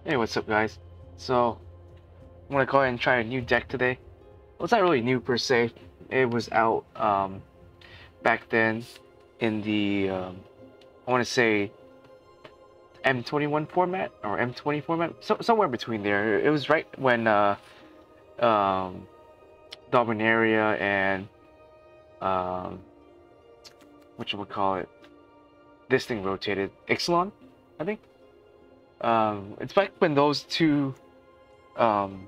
Hey, what's up, guys? So, I'm gonna go ahead and try a new deck today. Well, it's not really new per se. It was out back then in the I want to say M21 format or M20 format, somewhere between there. It was right when um, Dominaria and um, what you would call it, this thing rotated. Ixalan, I think. It's back when those two um,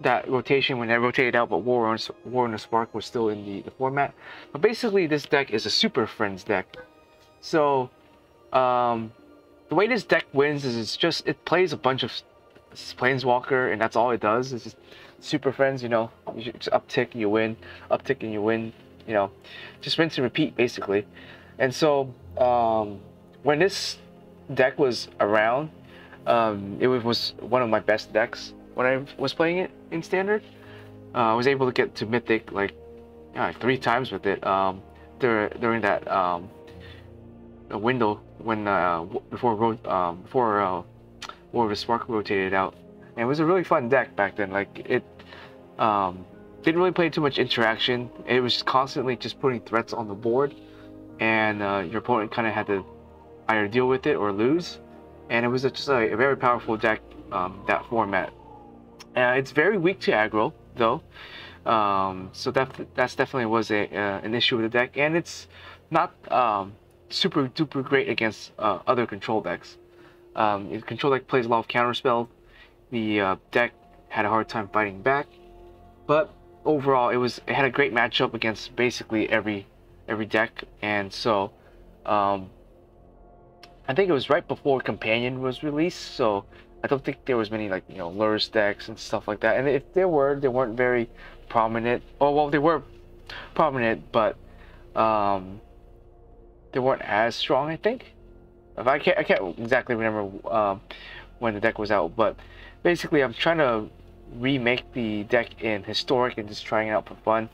that rotation when that rotated out, but War on the Spark was still in the format. But basically, this deck is a Super Friends deck. So, the way this deck wins is it plays a bunch of Planeswalker, and that's all it does. It's just Super Friends, you know. You just uptick, you win, uptick, and you win. You know, just rinse and repeat basically. And so, when this deck was around, it was one of my best decks when I was playing it in Standard. I was able to get to Mythic like 3 times with it during that window when before War of the Spark rotated out. And it was a really fun deck back then. Like it didn't really play too much interaction. It was constantly just putting threats on the board, and your opponent kind of had to either deal with it or lose. And it was just a very powerful deck, that format. It's very weak to aggro, though, so that's definitely was an issue with the deck, and it's not super duper great against other control decks. The control deck plays a lot of counterspell. The deck had a hard time fighting back, but overall it had a great matchup against basically every deck. And so I think it was right before Companion was released, so I don't think there was many like Lurrus decks and stuff like that. And if there were, they weren't very prominent. Oh well, they were prominent, but they weren't as strong. I think. If I can't exactly remember when the deck was out, but basically I'm trying to remake the deck in Historic and just trying it out for fun.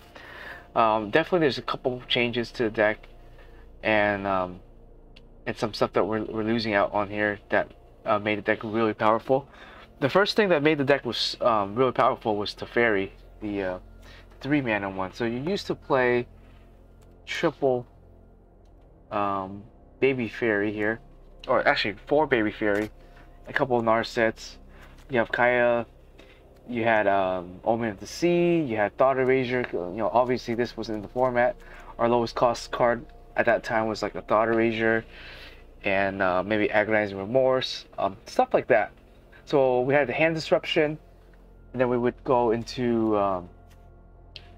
Definitely, there's a couple changes to the deck, and some stuff that we're losing out on here that made the deck really powerful. The first thing that made the deck was really powerful was Teferi, the 3-mana one. So you used to play triple Baby Fairy here, or actually 4 Baby Fairy, a couple of Narsets. You have Kaya, you had Omen of the Sea, you had Thought Erasure. Obviously this was in the format. Our lowest cost card at that time was like a Thought Erasure, and maybe Agonizing Remorse, stuff like that. So we had the Hand Disruption, and then we would go into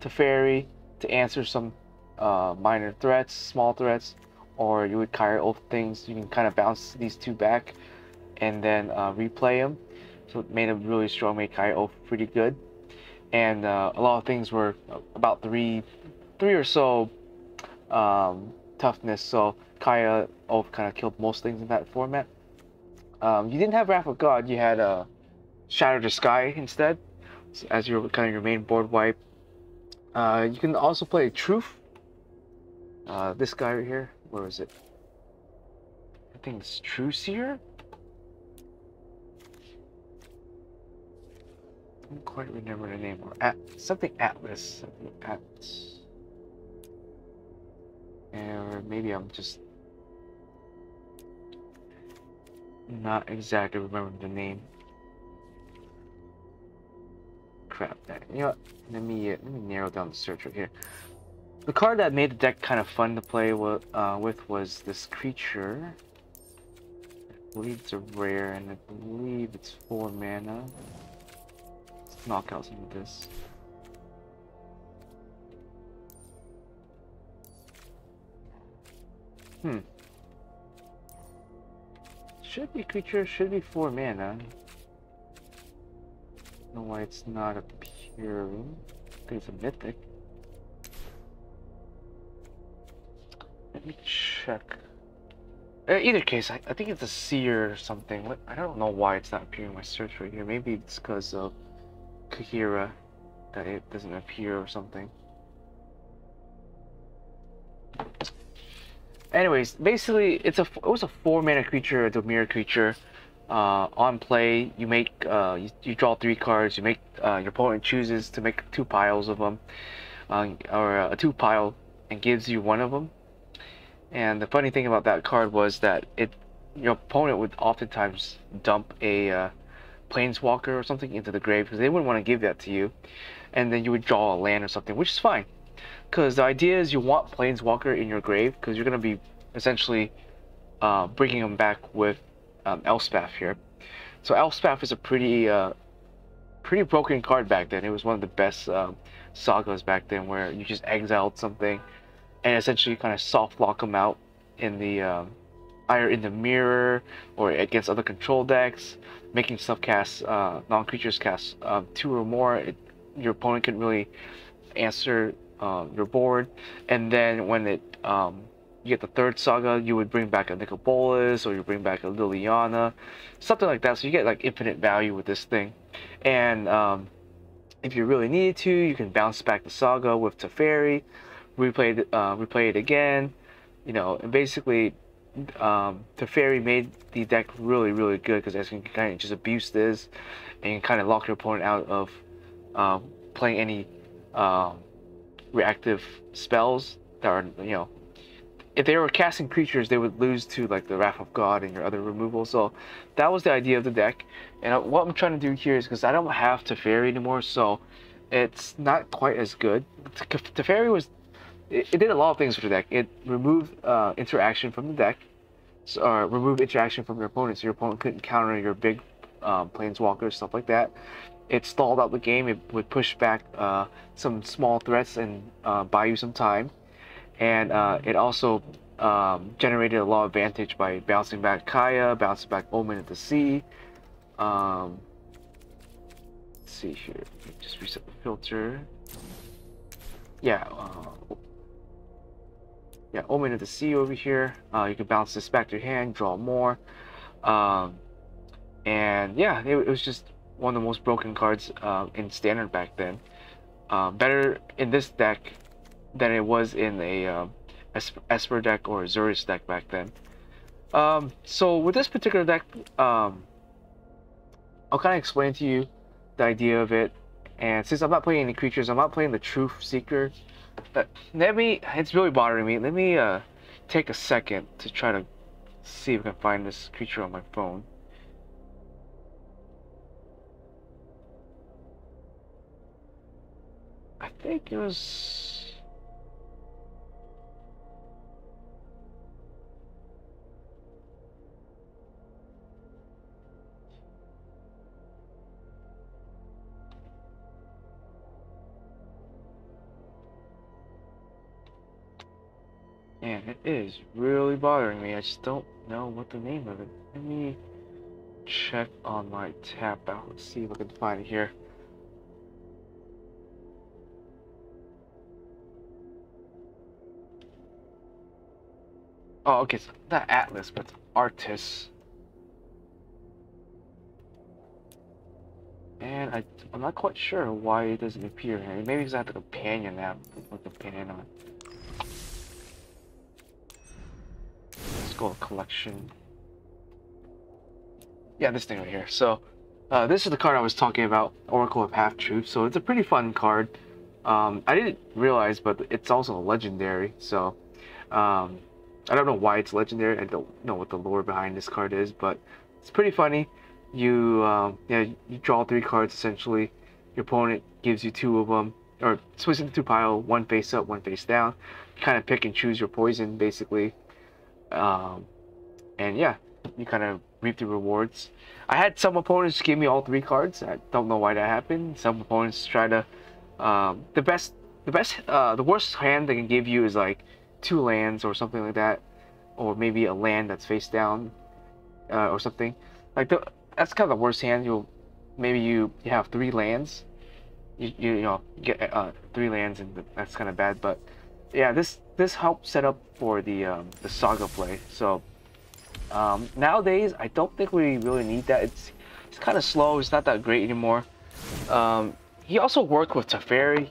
Teferi to answer some minor threats, small threats, or you would Kaya Oath things. You can kind of bounce these 2 back and then replay them. So it made them really strong, made Kaya Oath pretty good. And a lot of things were about 3 or so toughness, so Kaya Oath kind of killed most things in that format. You didn't have Wrath of God, you had Shatter the Sky instead, as your kind of your main board wipe. You can also play Truth. This guy right here, where is it? I think it's True Seer? I don't quite remember the name, or something Atlas, something Atlas. Or maybe I'm just not exactly remembering the name. Crap, you know what? Let me narrow down the search right here. The card that made the deck kind of fun to play with was this creature. I believe it's a rare, and I believe it's 4 mana. Let's knock out some of this. Should be creature, should be 4 mana. I don't know why it's not appearing. I think it's a mythic. Let me check. Either case, I think it's a seer or something. I don't know why it's not appearing in my search right here. Maybe it's because of Kahira that it doesn't appear or something. Anyways, basically, it was a 4-mana creature, a Domir creature. On play, you make you draw 3 cards. You make your opponent chooses to make 2 piles of them, or a 2 pile, and gives you one of them. And the funny thing about that card was that your opponent would oftentimes dump a planeswalker or something into the grave because they wouldn't want to give that to you, and then you would draw a land or something, which is fine. Because the idea is you want planeswalker in your grave because you're gonna be essentially bringing them back with Elspeth here. So Elspeth is a pretty broken card back then. It was one of the best sagas back then, where you just exiled something and essentially kind of soft lock them out in the either in the mirror or against other control decks, making stuff cast non-creatures cast 2 or more. Your opponent can really answer your board, and then when you get the 3rd saga, you would bring back a Nicobolas, or you bring back a Liliana, something like that. So you get like infinite value with this thing, and if you really needed to, you can bounce back the saga with Teferi, replay it again, and basically Teferi made the deck really good because you can kind of just abuse this, and you can kind of lock your opponent out of playing any reactive spells that are, if they were casting creatures, they would lose to like the Wrath of God and your other removal. So that was the idea of the deck. And what I'm trying to do here is, because I don't have Teferi anymore, so it's not quite as good. Teferi was, it did a lot of things for the deck. It removed interaction from the deck, or removed interaction from your opponent, so your opponent couldn't counter your big planeswalkers, stuff like that. It stalled out the game. It would push back some small threats and buy you some time. And it also generated a lot of advantage by bouncing back Kaya, bouncing back Omen of the Sea. Let's see here. Just reset the filter. Yeah, Omen of the Sea over here. You can bounce this back to your hand, draw more. And yeah, it was just one of the most broken cards in Standard back then. Better in this deck than it was in a Esper deck or a Zurich deck back then. So with this particular deck, I'll kind of explain to you the idea of it. And since I'm not playing any creatures, I'm not playing the Truth Seeker. It's really bothering me. Let me take a second to try to see if I can find this creature on my phone. I think it was... And it is really bothering me. I just don't know what the name of it. Let me check on my tap out. Let's see if I can find it here. Oh, okay, it's not Atlas, but it's Artis. And I'm not quite sure why it doesn't appear here. Maybe because I have the companion app with the companion on. Let's go to collection. Yeah, this thing right here. So, this is the card I was talking about, Oracle of Half-Truth. So it's a pretty fun card. I didn't realize, but it's also a legendary. So, I don't know why it's legendary. I don't know what the lore behind this card is, but it's pretty funny. You draw 3 cards essentially. Your opponent gives you 2 of them, or switch into 2 pile, 1 face up, 1 face down. You kind of pick and choose your poison basically, and yeah, you kind of reap the rewards. I had some opponents give me all 3 cards. I don't know why that happened. Some opponents try to the worst hand they can give you is like 2 lands or something like that, or maybe a land that's face down, or something like that's kind of the worst hand. You have 3 lands. You get 3 lands, and that's kind of bad. But yeah, this helps set up for the saga play. So nowadays, I don't think we really need that. It's kind of slow. It's not that great anymore. He also worked with Teferi,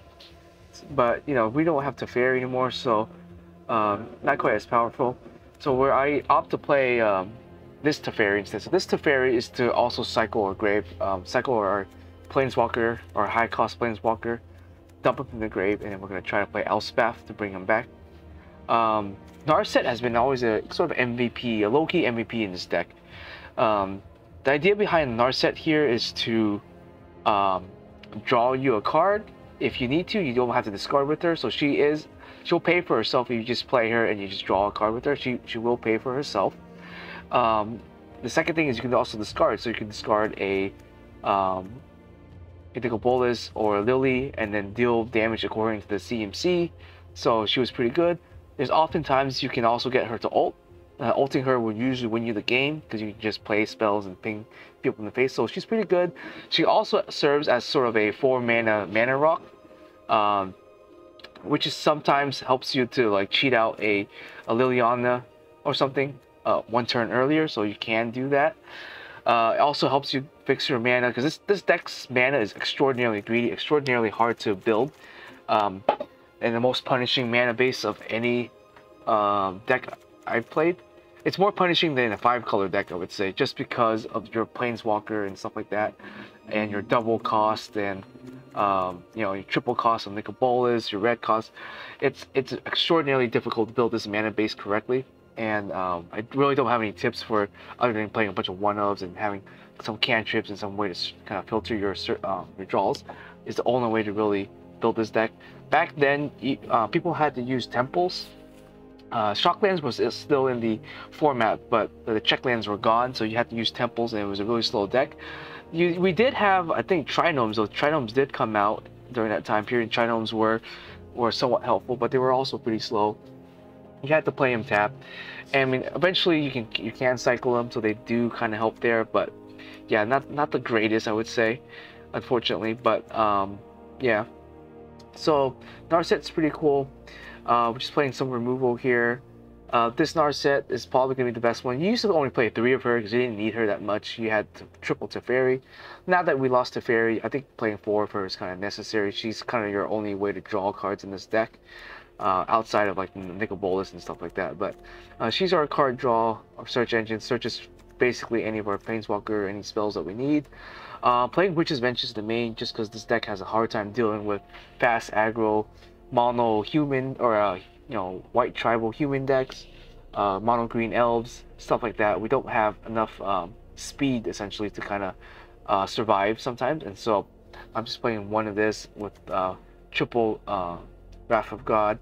but we don't have Teferi anymore, so not quite as powerful. So where I opt to play this Teferi instead. So this Teferi is to also cycle our grave, cycle our planeswalker or high cost planeswalker, dump him in the grave, and then we're gonna try to play Elspeth to bring him back. Narset has been always a sort of MVP, a low-key MVP in this deck. The idea behind Narset here is to draw you a card. If you need to, you don't have to discard with her. So she'll pay for herself if you just play her and you just draw a card with her. She will pay for herself. The second thing is you can also discard. So you can discard a Bolas or a Lily and then deal damage according to the CMC. So she was pretty good. There's oftentimes you can also get her to ult. Ulting her will usually win you the game because you can just play spells and ping people in the face. So she's pretty good. She also serves as sort of a 4-mana rock, which is sometimes helps you to like cheat out a Liliana or something 1 turn earlier. So you can do that. It also helps you fix your mana because this deck's mana is extraordinarily greedy, extraordinarily hard to build, and the most punishing mana base of any deck I've played. It's more punishing than a 5-color deck, I would say, just because of your planeswalker and stuff like that, and your double cost and your triple cost on Bolas, your red cost. It's extraordinarily difficult to build this mana base correctly, and I really don't have any tips for other than playing a bunch of 1-ofs and having some cantrips and some way to kind of filter your draws. Is the only way to really build this deck. Back then, people had to use temples. Shocklands was still in the format, but the checklands were gone, so you had to use temples, and it was a really slow deck. We did have, I think, trinomes. Those trinomes did come out during that time period. Trinomes were somewhat helpful, but they were also pretty slow. You had to play them tapped. I mean, eventually you can cycle them, so they do kind of help there. But yeah, not the greatest, I would say, unfortunately. But yeah. So Narset's pretty cool. We're just playing some removal here. This Narset is probably going to be the best one. You used to only play 3 of her because you didn't need her that much. You had triple Teferi. Now that we lost Teferi, I think playing 4 of her is kind of necessary. She's kind of your only way to draw cards in this deck, outside of like Bolas and stuff like that. But she's our card draw, our search engine. Searches basically any of our Planeswalker, any spells that we need. Playing Witch's Bench is the main, just because this deck has a hard time dealing with fast aggro, mono human or white tribal human decks, mono green elves, stuff like that. We don't have enough speed essentially to kind of survive sometimes, and so I'm just playing one of this with triple Wrath of God.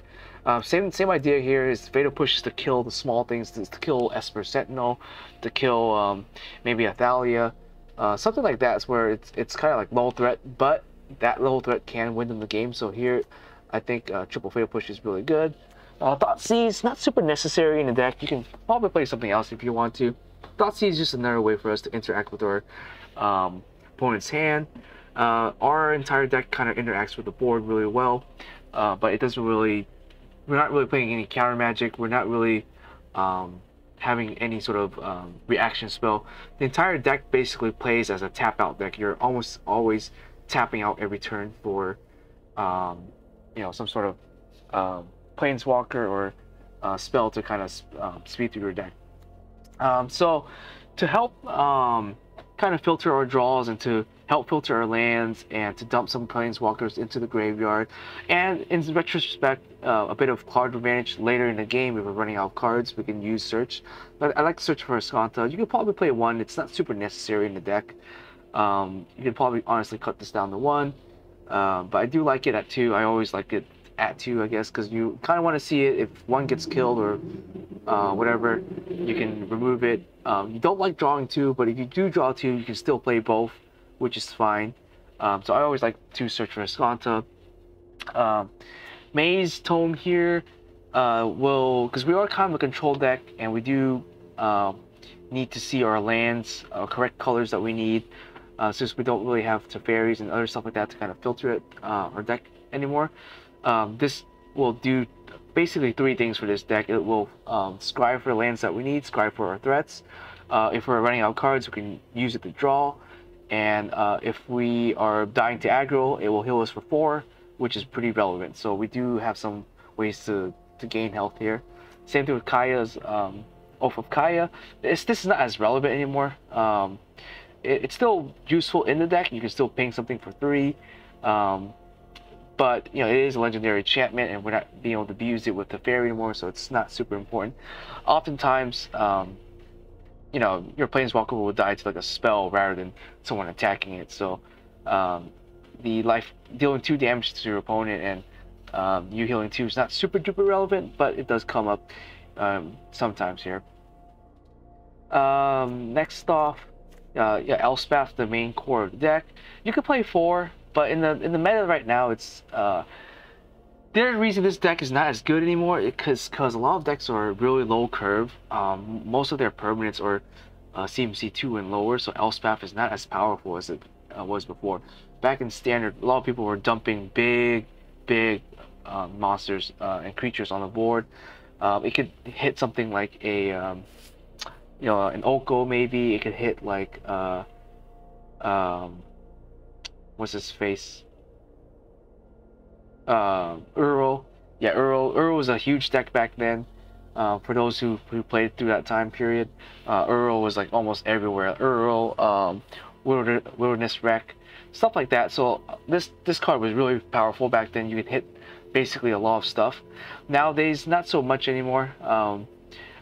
Same idea here. Is Fatal Push is to kill the small things, to kill Esper Sentinel, to kill maybe a Thalia, something like that. Is where it's kind of like low threat, but that low threat can win them the game. So here I think triple Fatal Push is really good. Thoughtseize, not super necessary in the deck. You can probably play something else if you want to. Thoughtseize is just another way for us to interact with our opponent's hand. Our entire deck kind of interacts with the board really well, but it doesn't really. We're not really playing any counter magic. We're not really having any sort of reaction spell. The entire deck basically plays as a tap out deck. You're almost always tapping out every turn for some sort of planeswalker or spell to kind of speed through your deck. So to help kind of filter our draws and to help filter our lands and to dump some planeswalkers into the graveyard, and in retrospect a bit of card advantage later in the game if we're running out of cards, we can use search. But I like to search for Ascanta. You can probably play 1. It's not super necessary in the deck. You can probably honestly cut this down to 1. But I do like it at 2. I always like it at 2, I guess, because you kind of want to see it. If 1 gets killed or whatever, you can remove it. You don't like drawing 2, but if you do draw 2, you can still play both, which is fine. So I always like to search for Ascanta. Maze Tome here because we are kind of a control deck, and we do need to see our lands, correct colors that we need, since we don't really have Teferis and other stuff like that to kind of filter it, our deck anymore. This will do basically 3 things for this deck. It will scry for the lands that we need, scry for our threats. If we're running out of cards, we can use it to draw. And if we are dying to aggro, it will heal us for 4, which is pretty relevant. So we do have some ways to gain health here. Same thing with Kaya's Oath of Kaya. This is not as relevant anymore. It's still useful in the deck. You can still ping something for 3. But you know, it is a legendary enchantment, and we're not being able to use it with the fairy anymore, so it's not super important. Oftentimes, you know, your planeswalker will die to like a spell rather than someone attacking it. So the life dealing 2 damage to your opponent and you healing 2 is not super duper relevant, but it does come up sometimes here. Next off, yeah, Elspeth, the main core of the deck. You could play 4, but in the meta right now, it's the reason this deck is not as good anymore is because a lot of decks are really low curve. Most of their permanents are CMC 2 and lower, so Elspeth is not as powerful as it was before. Back in Standard, a lot of people were dumping big monsters and creatures on the board. It could hit something like a you know, an Oko maybe. It could hit like what's his face? Uro. Yeah, Uro was a huge deck back then. For those who played through that time period, Uro was like almost everywhere. Uro, Wilderness Wreck, stuff like that. So this card was really powerful back then. You could hit basically a lot of stuff. Nowadays, not so much anymore.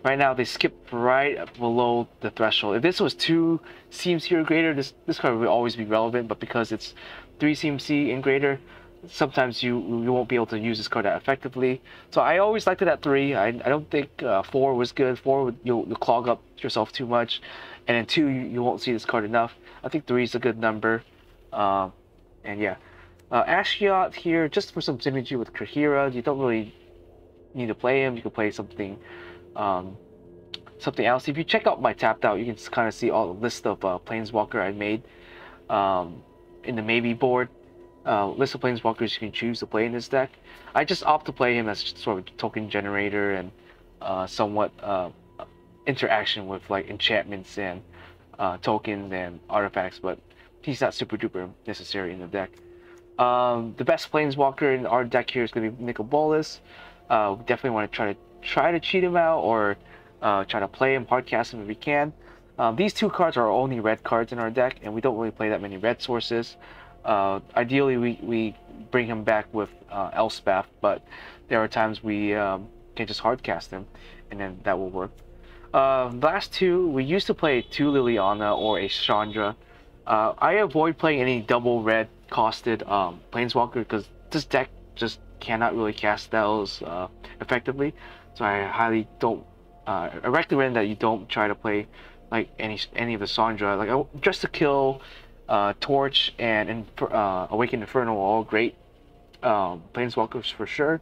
Right now, they skip right below the threshold. If this was 2 CMC or greater, this card would always be relevant. But because it's 3 CMC and greater, sometimes you won't be able to use this card that effectively. So I always liked it at 3. I don't think 4 was good. 4 you'll clog up yourself too much, and then 2 you won't see this card enough. I think 3 is a good number. And yeah, Ashiot here just for some synergy with Kahira. You don't really need to play him. You can play something else. If you check out my tapped out, you can kind of see all the list of planeswalker I made in the maybe board. List of planeswalkers you can choose to play in this deck. I just opt to play him as sort of a token generator and somewhat interaction with like enchantments and tokens and artifacts, but he's not super duper necessary in the deck. The best planeswalker in our deck here is going to be Nicol Bolas. We definitely want to try to cheat him out or try to play him, hardcast him if we can. These 2 cards are our only red cards in our deck, and we don't really play that many red sources. Ideally, we bring him back with Elspeth, but there are times we can just hardcast him, and then that will work. The last 2, we used to play 2 Liliana or a Chandra. I avoid playing any double red costed planeswalker because this deck just cannot really cast those effectively. So I highly don't. I recommend that you don't try to play like any of the Chandra. Like just to kill. Torch and Awakened Inferno are all great planeswalkers for sure,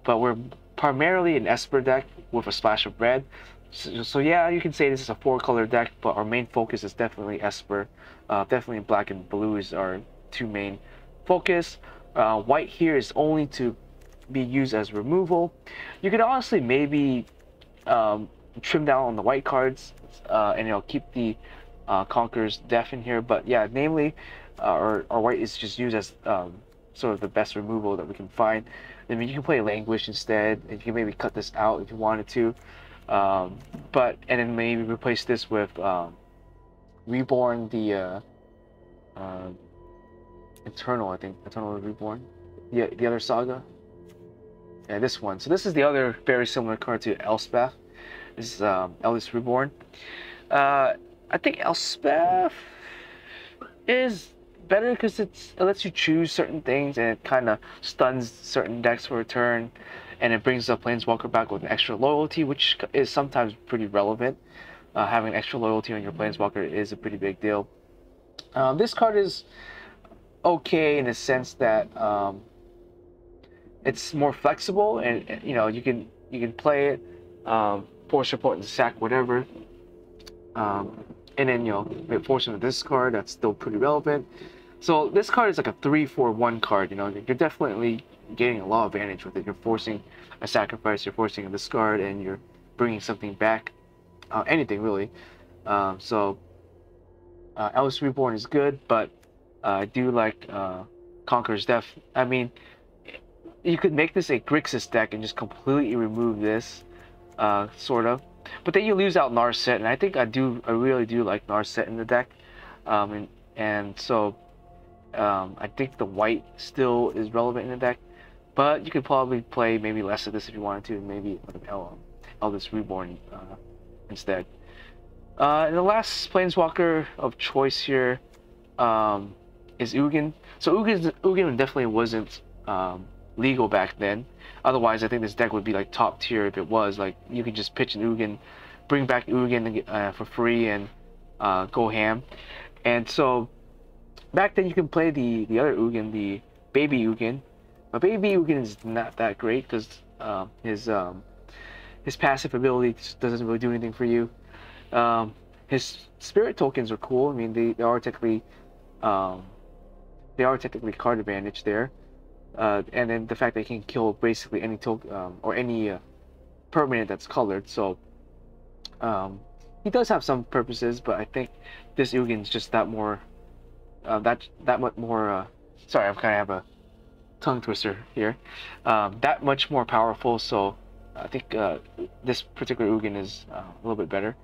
but we're primarily an Esper deck with a splash of red. So yeah, you can say this is a 4-color deck, but our main focus is definitely Esper. Definitely black and blue is our 2 main focus. White here is only to be used as removal. You could honestly maybe trim down on the white cards and it'll keep the Conqueror's Death in here, but yeah, namely our white is just used as sort of the best removal that we can find. I mean, you can play Languish instead, and you can maybe cut this out if you wanted to, and then maybe replace this with Reborn, the Eternal, I think, Eternal Reborn, the other saga. Yeah, this one. So this is the other very similar card to Elspeth. This is Eldest Reborn. I think Elspeth is better because it lets you choose certain things and it kind of stuns certain decks for a turn, and it brings the planeswalker back with extra loyalty, which is sometimes pretty relevant. Having extra loyalty on your planeswalker is a pretty big deal. This card is okay in the sense that it's more flexible, and you know, you can play it, force support and sack whatever. And then, you know, force into this card, that's still pretty relevant. So this card is like a 3-4-1 card, you know, you're definitely getting a lot of advantage with it. You're forcing a sacrifice, you're forcing a discard, and you're bringing something back. Anything, really. Eldest Reborn is good, but I do like Conqueror's Death. I mean, you could make this a Grixis deck and just completely remove this, sort of, But then you lose out Narset, and I think I really do like Narset in the deck. And so I think the white still is relevant in the deck, but you could probably play maybe less of this if you wanted to, and maybe Eldest Reborn instead. And the last Planeswalker of choice here is Ugin. So Ugin definitely wasn't legal back then. Otherwise, I think this deck would be like top tier if it was. Like, you could just pitch an Ugin, bring back Ugin for free, and go ham. And so back then you can play the other Ugin, the baby Ugin. But baby Ugin is not that great because his passive ability doesn't really do anything for you. His spirit tokens are cool. I mean, they are technically card advantage there. And then the fact that he can kill basically any token or any permanent that's colored. So he does have some purposes, but I think this Ugin's just that more that much more. Sorry, I'm kind of have a tongue twister here. That much more powerful. So I think this particular Ugin is a little bit better.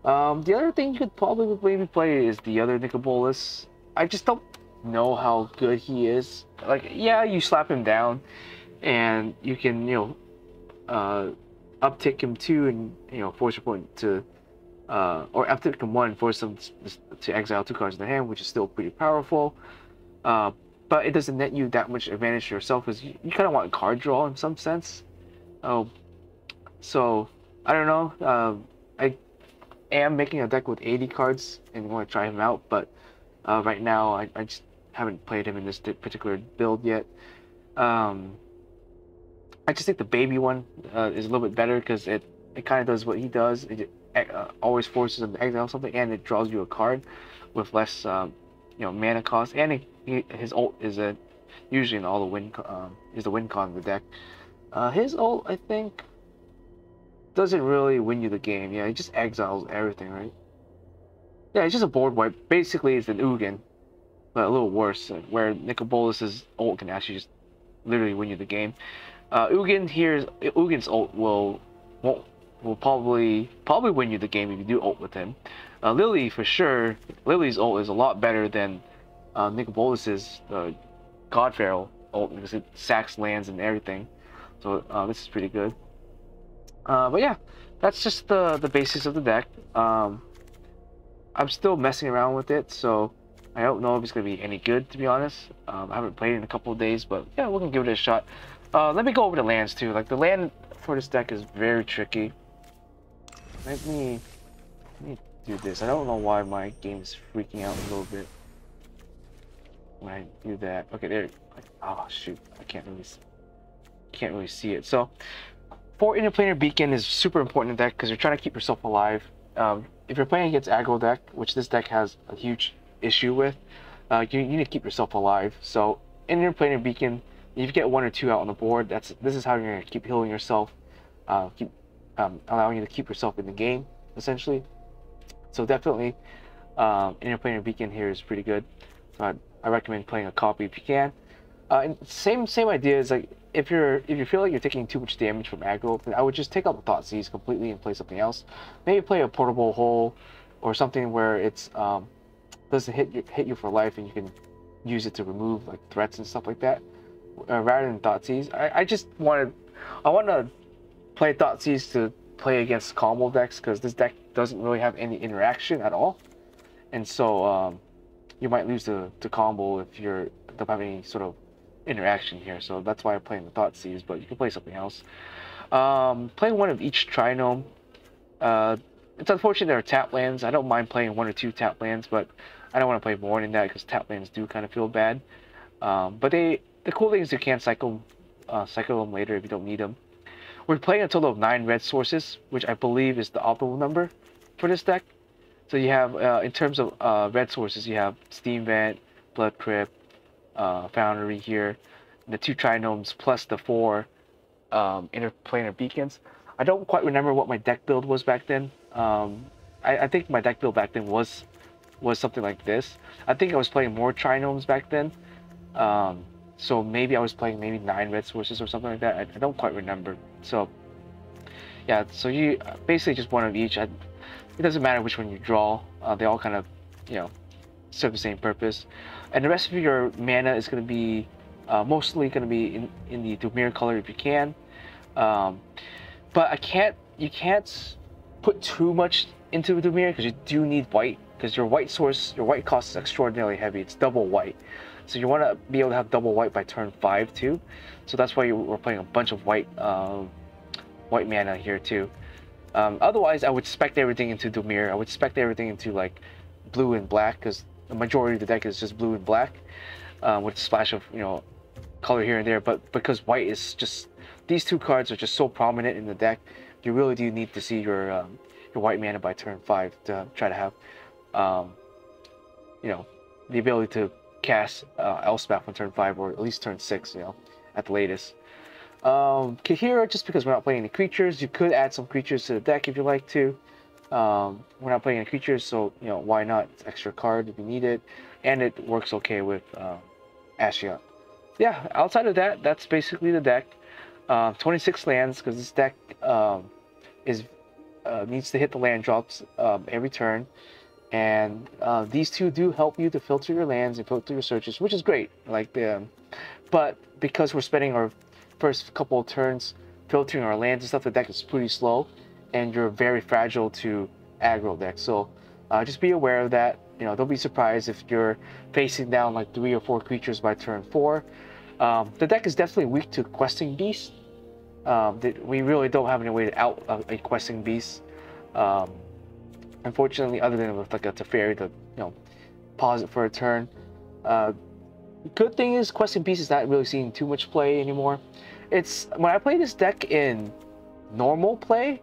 The other thing you could probably maybe play is the other Nicobolus. I just don't know how good he is. Like, yeah, you slap him down, and you can, uptick him 2 and, force your opponent to, or uptick him 1 and force him to exile 2 cards in the hand, which is still pretty powerful. But it doesn't net you that much advantage to yourself, because you kind of want card draw in some sense. So, I don't know. I am making a deck with 80 cards and want to try him out, but right now I just haven't played him in this particular build yet. I just think the baby one is a little bit better because it kind of does what he does. It always forces him to exile something, and it draws you a card with less mana cost. And his ult is usually in all the win is the win con of the deck. His ult, I think, doesn't really win you the game. Yeah, he just exiles everything, right? Yeah, it's just a board wipe. Basically, it's an Ugin, but a little worse, where Nicobolus's ult can actually just literally win you the game. Ugin's ult will probably win you the game if you do ult with him. Lily, for sure, Lily's ult is a lot better than Nicobolus's God Pharaoh ult, because it sacks lands and everything. So this is pretty good. But yeah, that's just the basis of the deck. I'm still messing around with it, so I don't know if it's going to be any good, to be honest. I haven't played it in a couple of days, but yeah, we're going to give it a shot. Let me go over the lands too. Like, the land for this deck is very tricky. Let me do this. I don't know why my game is freaking out a little bit when I do that. Okay, there. Oh shoot, I can't really see it. So, for Interplanar Beacon is super important in the deck because you're trying to keep yourself alive. If you're playing against aggro deck, which this deck has a huge issue with, you need to keep yourself alive. So Interplanar Beacon, if you get 1 or 2 out on the board, this is how you're gonna keep healing yourself, allowing you to keep yourself in the game, essentially. So definitely, Interplanar Beacon here is pretty good. So I recommend playing a copy if you can. And same idea is, like, if you feel like you're taking too much damage from aggro, then I would just take out the Thoughtseize completely and play something else. Maybe play a Portable Hole or something where it's doesn't hit you for life, and you can use it to remove like threats and stuff like that, rather than Thoughtseize. I want to play Thoughtseize to play against combo decks, because this deck doesn't really have any interaction at all, and so you might lose to combo if you don't have any sort of interaction here. So that's why I'm playing the Thoughtseize, but you can play something else. Playing one of each Trinome. It's unfortunate there are tap lands. I don't mind playing 1 or 2 tap lands, but I don't want to play more than that because tap lands do kind of feel bad. But the cool thing is you can cycle them later if you don't need them. We're playing a total of 9 red sources, which I believe is the optimal number for this deck. So you have, in terms of red sources, you have Steam Vent, Blood Crypt, Foundry here, the 2 Trinomes plus the 4 Interplanar Beacons. I don't quite remember what my deck build was back then. I think my deck build back then was something like this. I think I was playing more Trinomes back then. So maybe I was playing maybe 9 red sources or something like that. I don't quite remember. So Yeah, so you basically just one of each. It doesn't matter which one you draw. They all kind of, you know, serve the same purpose. And the rest of your mana is going to be mostly going to be in the Dimir color if you can. But you can't put too much into Dimir because you do need white, because your white cost is extraordinarily heavy. It's double white. So you want to be able to have double white by turn 5 too. So that's why we're playing a bunch of white mana here too. Otherwise, I would spec everything into Dimir. I would spec everything into like blue and black, because the majority of the deck is just blue and black, with a splash of, you know, color here and there. But because white is just, these two cards are just so prominent in the deck, you really do need to see your white mana by turn 5 to try to have you know, the ability to cast Elspeth on turn 5, or at least turn 6, you know, at the latest. Kahira, just because we're not playing any creatures, you could add some creatures to the deck if you like to. We're not playing any creatures, so, you know, why not? It's extra card if you need it, and it works okay with Ashiok. Yeah, outside of that, that's basically the deck. 26 lands, because this deck needs to hit the land drops every turn, and these two do help you to filter your lands and filter your searches, which is great. Like but because we're spending our first couple of turns filtering our lands and stuff, the deck is pretty slow, and you're very fragile to aggro decks. So just be aware of that. You know, don't be surprised if you're facing down like 3 or 4 creatures by turn 4. The deck is definitely weak to Questing Beast. We really don't have any way to out a Questing Beast. Unfortunately, other than with like a Teferi to, you know, pause it for a turn. Good thing is Questing Beast is not really seeing too much play anymore. It's when I play this deck in normal play,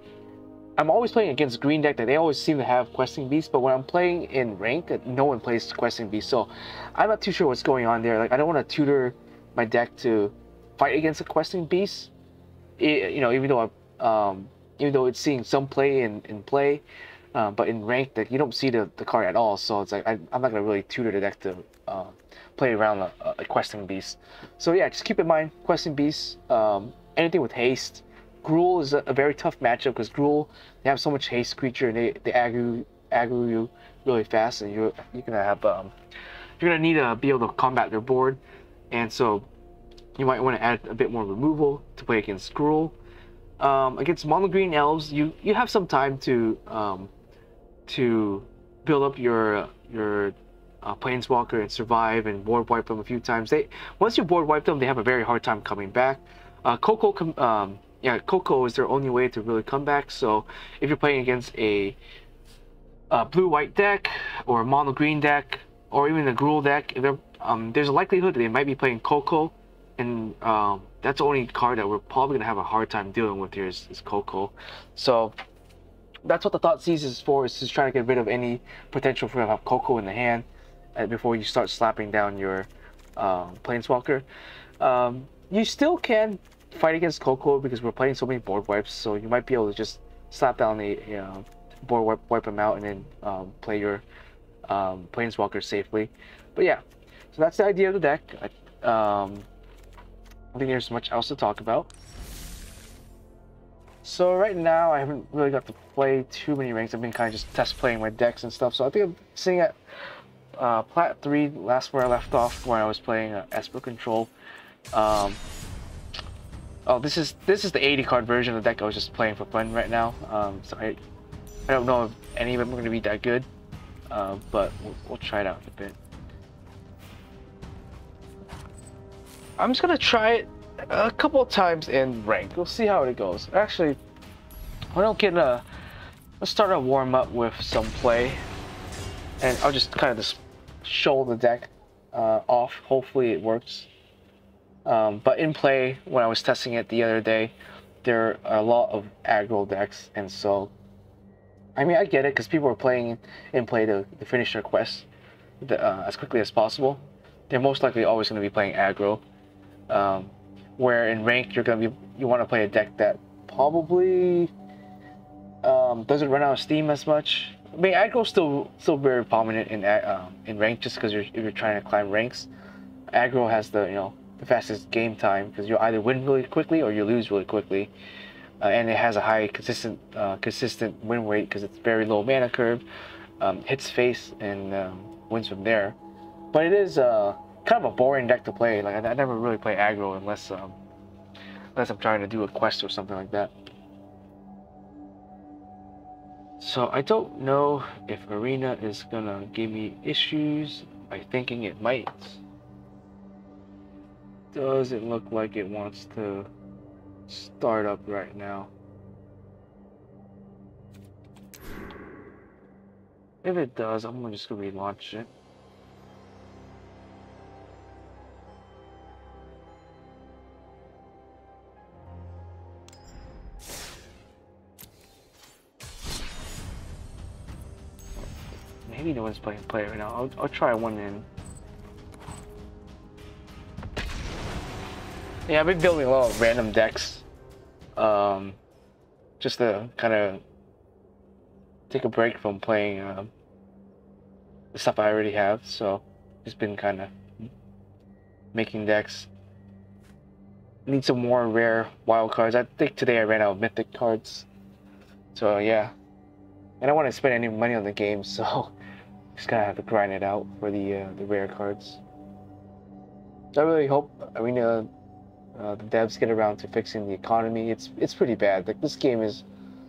I'm always playing against green deck that they always seem to have Questing Beast, but when I'm playing in ranked, no one plays Questing Beast, so I'm not too sure what's going on there. Like, I don't want to tutor my deck to fight against a Questing Beast, you know, even though it's seeing some play in play, but in ranked deck you don't see the card at all, so it's like I'm not gonna really tutor the deck to play around a Questing Beast. So yeah, just keep in mind Questing Beast, anything with haste. Gruul is a very tough matchup because Gruul, they have so much haste creature, and they aggro you really fast, and you're gonna need to be able to combat their board, and so you might want to add a bit more removal to play against Gruul. Against mono green elves, you have some time to build up your planeswalker and survive and board wipe them a few times. Once you board wipe them, they have a very hard time coming back. Coco is their only way to really come back. So if you're playing against a blue-white deck or a mono-green deck or even a Gruul deck, there's a likelihood that they might be playing Coco, and that's the only card that we're probably going to have a hard time dealing with here is Coco. So that's what the Thoughtseize is for, is just trying to get rid of any potential for have Coco in the hand before you start slapping down your Planeswalker. You still can fight against Coco because we're playing so many board wipes, so you might be able to just slap down the board wipe them out and then play your Planeswalker safely. But yeah, so that's the idea of the deck. I don't think there's much else to talk about. So right now I haven't really got to play too many ranks. I've been kind of just test playing my decks and stuff. So I think I'm sitting at Plat 3, last where I left off, where I was playing Esper Control. Oh, this is the 80 card version of the deck I was just playing for fun right now. So I don't know if any of them are going to be that good, but we'll try it out a bit. I'm just gonna try it a couple of times in rank. We'll see how it goes. Actually, let's start a warm up with some play, and I'll just kind of just show the deck off. Hopefully it works. But in play, when I was testing it the other day, there are a lot of aggro decks, and so I mean I get it because people are playing in play to finish their quest as quickly as possible. They're most likely always going to be playing aggro. Where in rank you want to play a deck that probably doesn't run out of steam as much. I mean, aggro's still very prominent in rank, just because if you're trying to climb ranks. Aggro has the fastest game time because you either win really quickly or you lose really quickly. and it has a high consistent win rate because it's very low mana curve, hits face and wins from there. But it is kind of a boring deck to play. Like I never really play aggro unless I'm trying to do a quest or something like that. So I don't know if Arena is gonna give me issues by thinking it might. Doesn't look like it wants to start up right now. If it does, I'm just gonna relaunch it. Maybe no one's playing play right now. I'll try one in. Yeah, I've been building a lot of random decks. Just to kind of take a break from playing the stuff I already have. So just been kind of making decks. Need some more rare wild cards. I think today I ran out of mythic cards. So yeah. I don't want to spend any money on the game, so just gonna have to grind it out for the rare cards. So I really hope Arena the devs get around to fixing the economy. It's pretty bad. Like this game is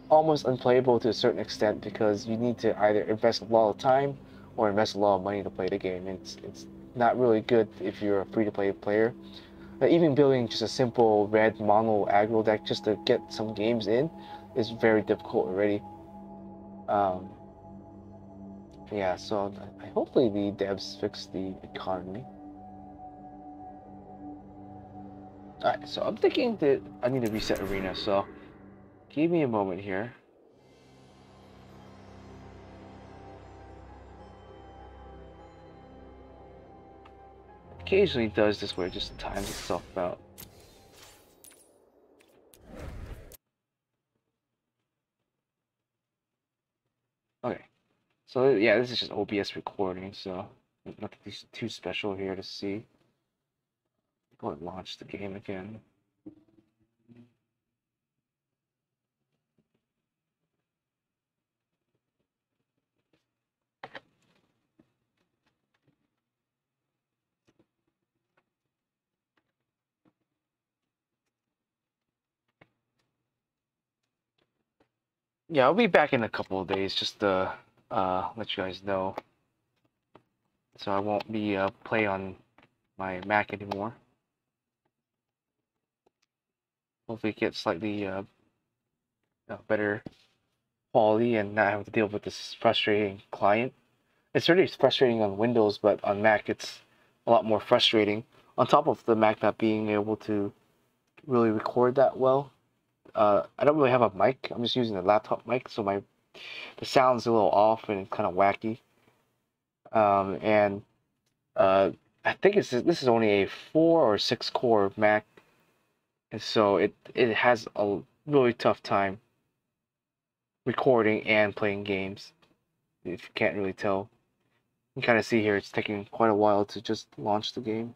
almost unplayable to a certain extent because you need to either invest a lot of time or invest a lot of money to play the game. It's not really good if you're a free-to-play player. Even building just a simple red mono aggro deck just to get some games in is very difficult already. Yeah, so hopefully the devs fix the economy. Alright, so I'm thinking that I need to reset Arena, so give me a moment here. Occasionally does this where it just times itself out. Okay, so yeah, this is just OBS recording, so nothing too special here to see. Go and launch the game again. Yeah, I'll be back in a couple of days just to let you guys know. So I won't be play on my Mac anymore. Hopefully get slightly better quality and not have to deal with this frustrating client. It's really frustrating on Windows, but on Mac it's a lot more frustrating. On top of the Mac not being able to really record that well, I don't really have a mic. I'm just using a laptop mic, so the sound's a little off and it's kind of wacky. And I think this is only a 4 or 6 core Mac, and so it has a really tough time recording and playing games. If you can't really tell, you can kind of see here it's taking quite a while to just launch the game.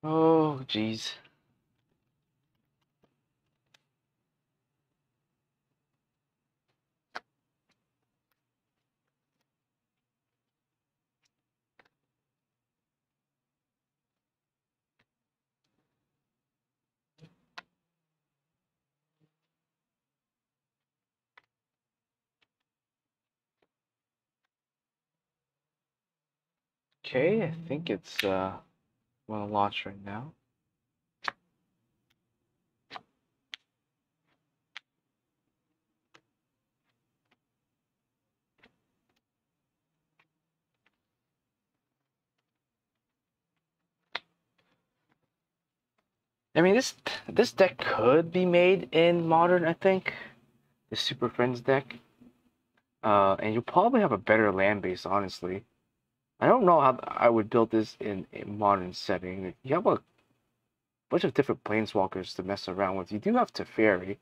Oh, geez. Okay, I think it's going to launch right now. I mean, this deck could be made in Modern, I think. The Superfriends deck. And you'll probably have a better land base, honestly. I don't know how I would build this in a Modern setting. You have a bunch of different planeswalkers to mess around with. You do have Teferi.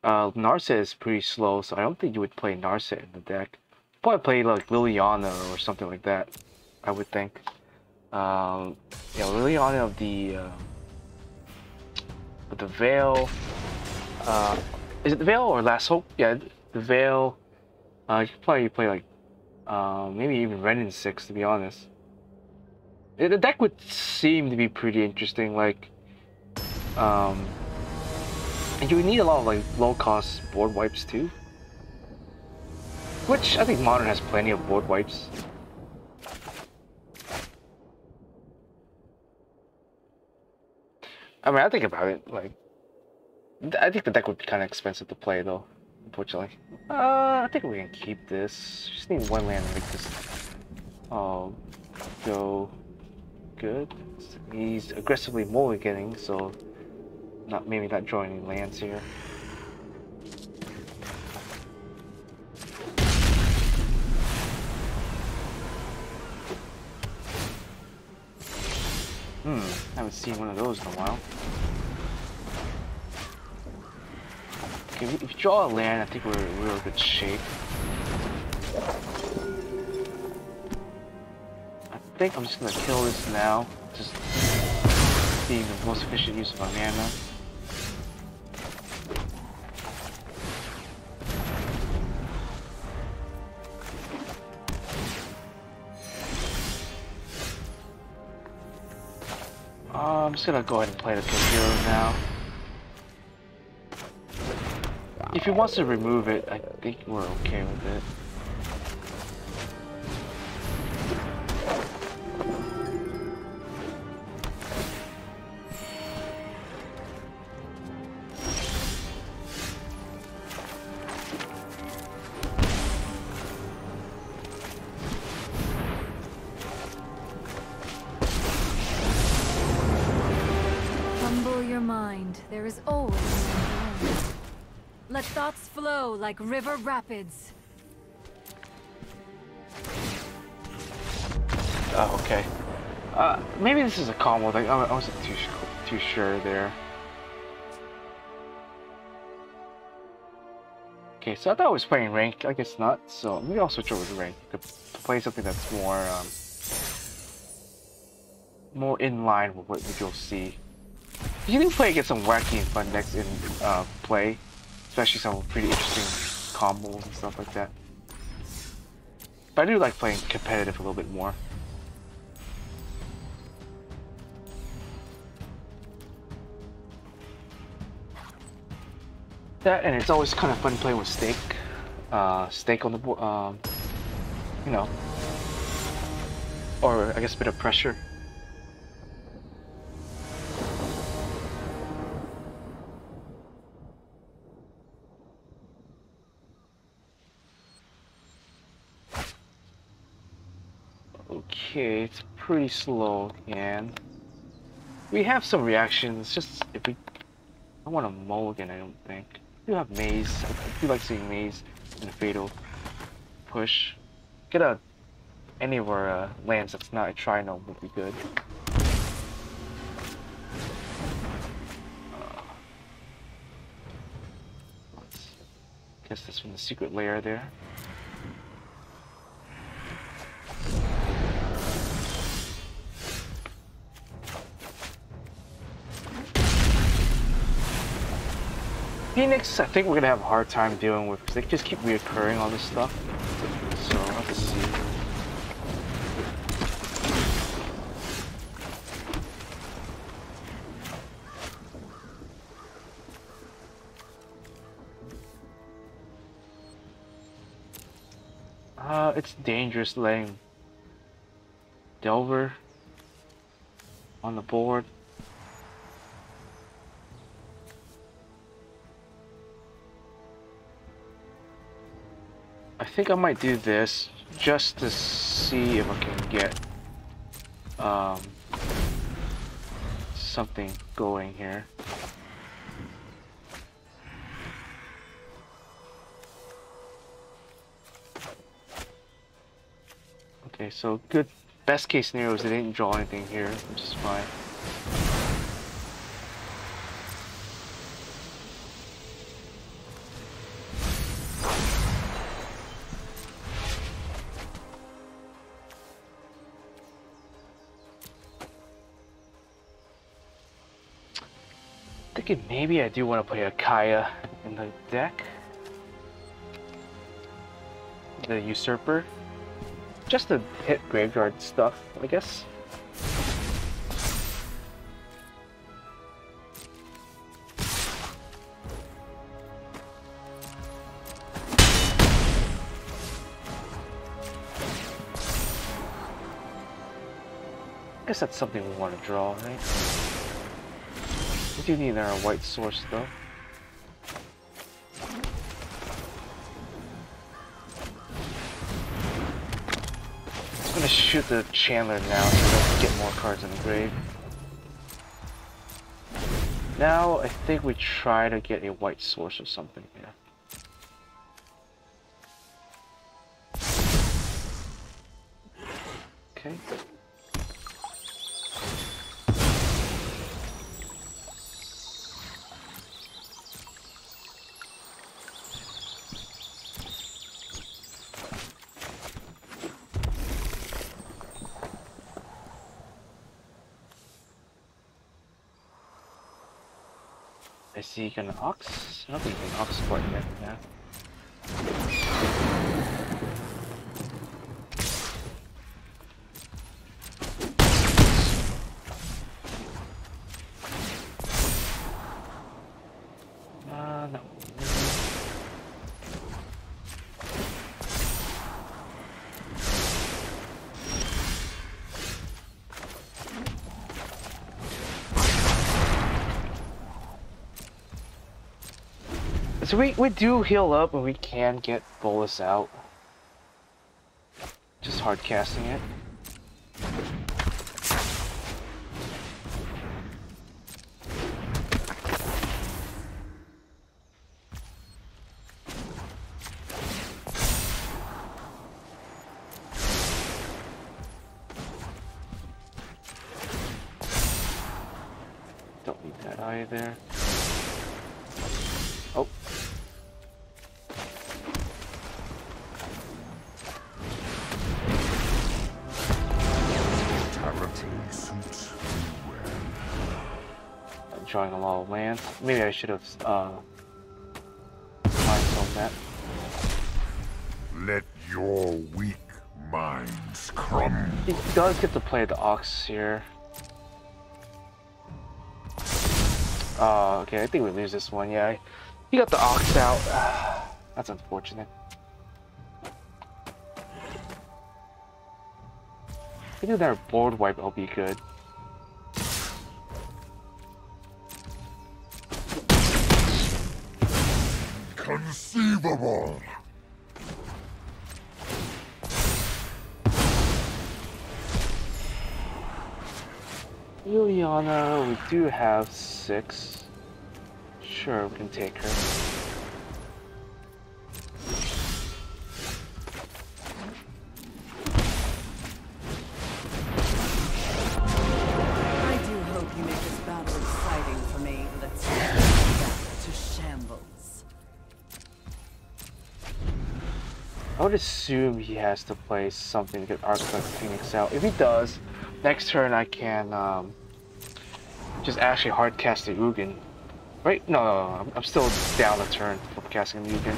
Narset is pretty slow, so I don't think you would play Narset in the deck. Probably play like Liliana or something like that, I would think. Yeah, Liliana of the Veil. Is it the Veil or Last Hope? Yeah, the Veil. You could probably play like maybe even Ren in 6, to be honest. The deck would seem to be pretty interesting. Like, and you would need a lot of like low-cost board wipes too, which I think Modern has plenty of board wipes. I mean, I think about it, like, I think the deck would be kind of expensive to play though, unfortunately. I think we can keep this. Just need one land to make this go good. He's aggressively mulliganing, so maybe not drawing any lands here. Haven't seen one of those in a while. Okay, if you draw a land, I think we're in real good shape. I think I'm just gonna kill this now, just being the most efficient use of our mana. I'm just gonna go ahead and play the Hero now. If he wants to remove it, I think we're okay with it. There is always something else. Let thoughts flow like river rapids. Oh, okay. Maybe this is a combo. Like, I wasn't too sure there. Okay, so I thought I was playing rank. I guess not. So maybe I'll switch over to rank to play something that's more in line with what you'll see. You can play against some wacky and fun decks in play, especially some pretty interesting combos and stuff like that. But I do like playing competitive a little bit more. That, and it's always kind of fun playing with stake. Stake on the board, you know, or I guess a bit of pressure. Okay, it's pretty slow, and we have some reactions. Just if we, I want a mulligan. I don't think we do have Maze. I do like seeing Maze in a fatal push. Get any of our lands that's not a Trino would be good. Let's guess this from the secret layer there. Phoenix, I think we're gonna have a hard time dealing with because they just keep reoccurring all this stuff. So let's see. It's dangerous letting Delver on the board. I think I might do this just to see if I can get something going here. Okay, so good. Best case scenario is they didn't draw anything here, which is fine. Thinking maybe I do want to play a Kaya in the deck. The Usurper. Just to hit graveyard stuff, I guess. I guess that's something we want to draw, right? We do need our white source though. I'm gonna shoot the Chandler now so that we get more cards in the grave. Now I think we try to get a white source or something here. Okay. I see you can Ox. I don't think you can Ox quite yet, yeah. No. So we do heal up and we can get Bolus out. Just hard casting it. Don't need that either. Oh. I'm drawing a lot of land. Maybe I should have mindful that. Let your weak minds crumble. He does get to play the Ox here. Okay, I think we lose this one. Yeah, he got the Ox out. That's unfortunate. If we do that board wipe, it'll be good. Conceivable. Juliana, we do have 6. Sure, we can take her. I do hope you make this battle exciting for me. Let's get back to shambles. I would assume he has to play something to get Arclight Phoenix out. If he does, next turn I can just actually hard cast the Ugin. Right? No, I'm still down a turn for casting the Ugin.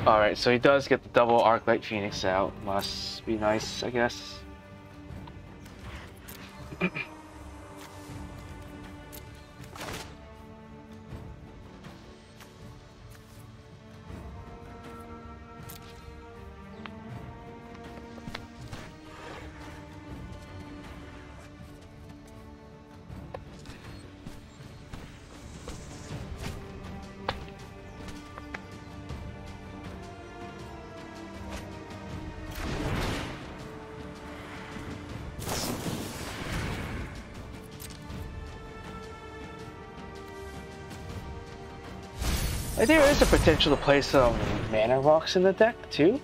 Alright, so he does get the double Arclight Phoenix out. Must be nice, I guess. There is a potential to play some mana rocks in the deck too.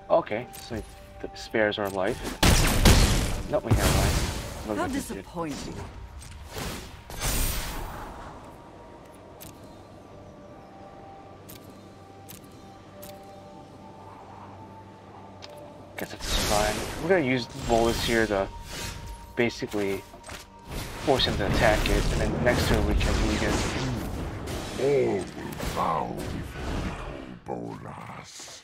Okay, so it spares our life. Nope, we have mine. How disappointing. Guess it's fine. We're gonna use bullets here to basically force him to attack it, and then next turn we can weaken. All will bow before Bolas.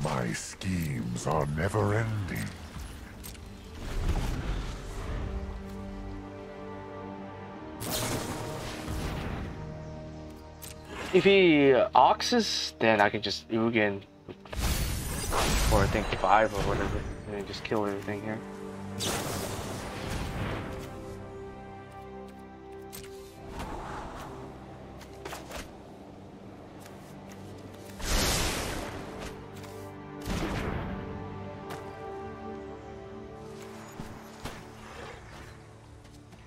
My schemes are never ending. If he oxes, then I can just Ugin for I think 5 or whatever, and then just kill everything here.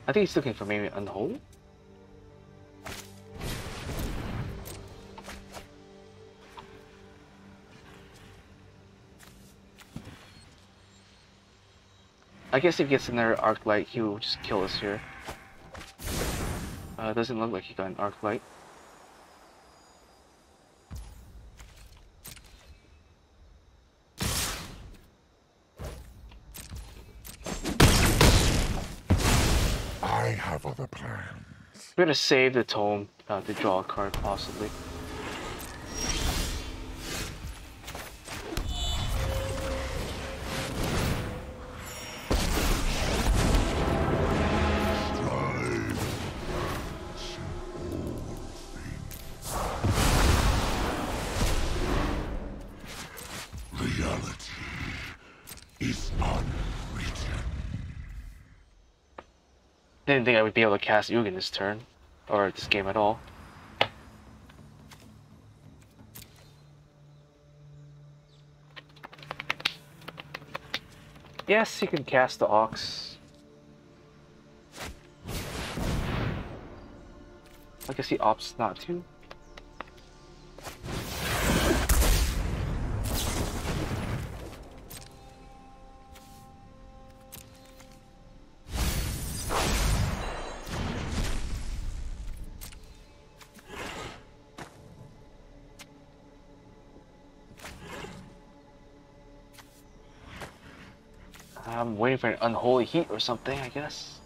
I think he's looking for maybe Unhold. I guess if he gets another arc light, he will just kill us here. Doesn't look like he got an arc light. I have other plans. We're gonna save the tome to draw a card, possibly. Didn't think I would be able to cast Ugin this turn, or this game at all. Yes, you can cast the Ox. I guess he opts not to. I'm waiting for an unholy heat or something, I guess.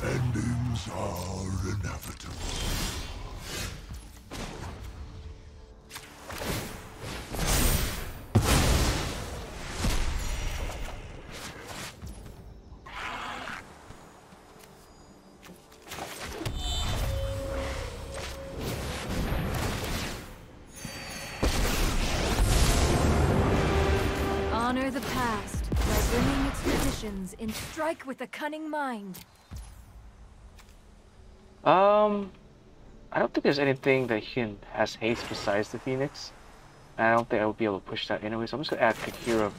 Endings are inevitable. Honor the past by bringing its traditions in strike with a cunning mind. I don't think there's anything that has haste besides the Phoenix. And I don't think I would be able to push that anyway, so I'm just gonna add Kakira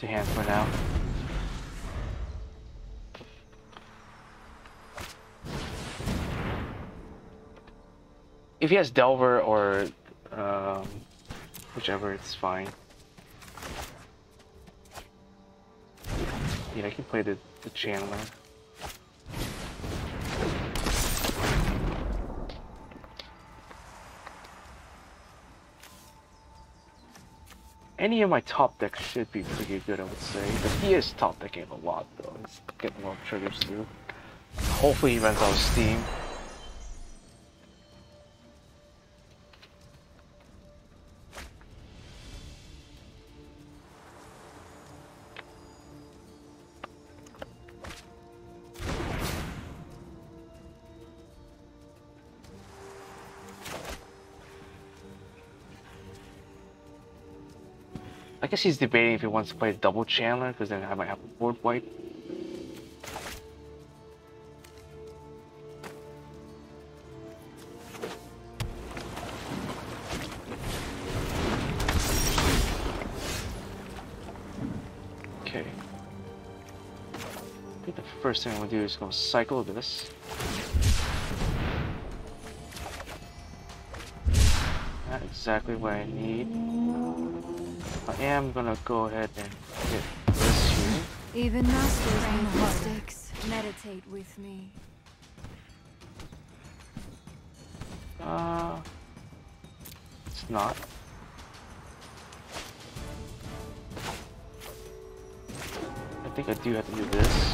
to hand for now. If he has Delver or whichever, it's fine. Yeah, I can play the Chandler. Any of my top decks should be pretty good, I would say. But he is top decking a lot, though. He's getting a lot of triggers through. Hopefully he runs out of steam. I guess he's debating if he wants to play double Chandler, because then I might have a board wipe. Okay. think the first thing I'm gonna do is go cycle this. Not exactly what I need. I am gonna go ahead and get this here. Even masters make mistakes. Meditate with me. It's not. I think I do have to do this.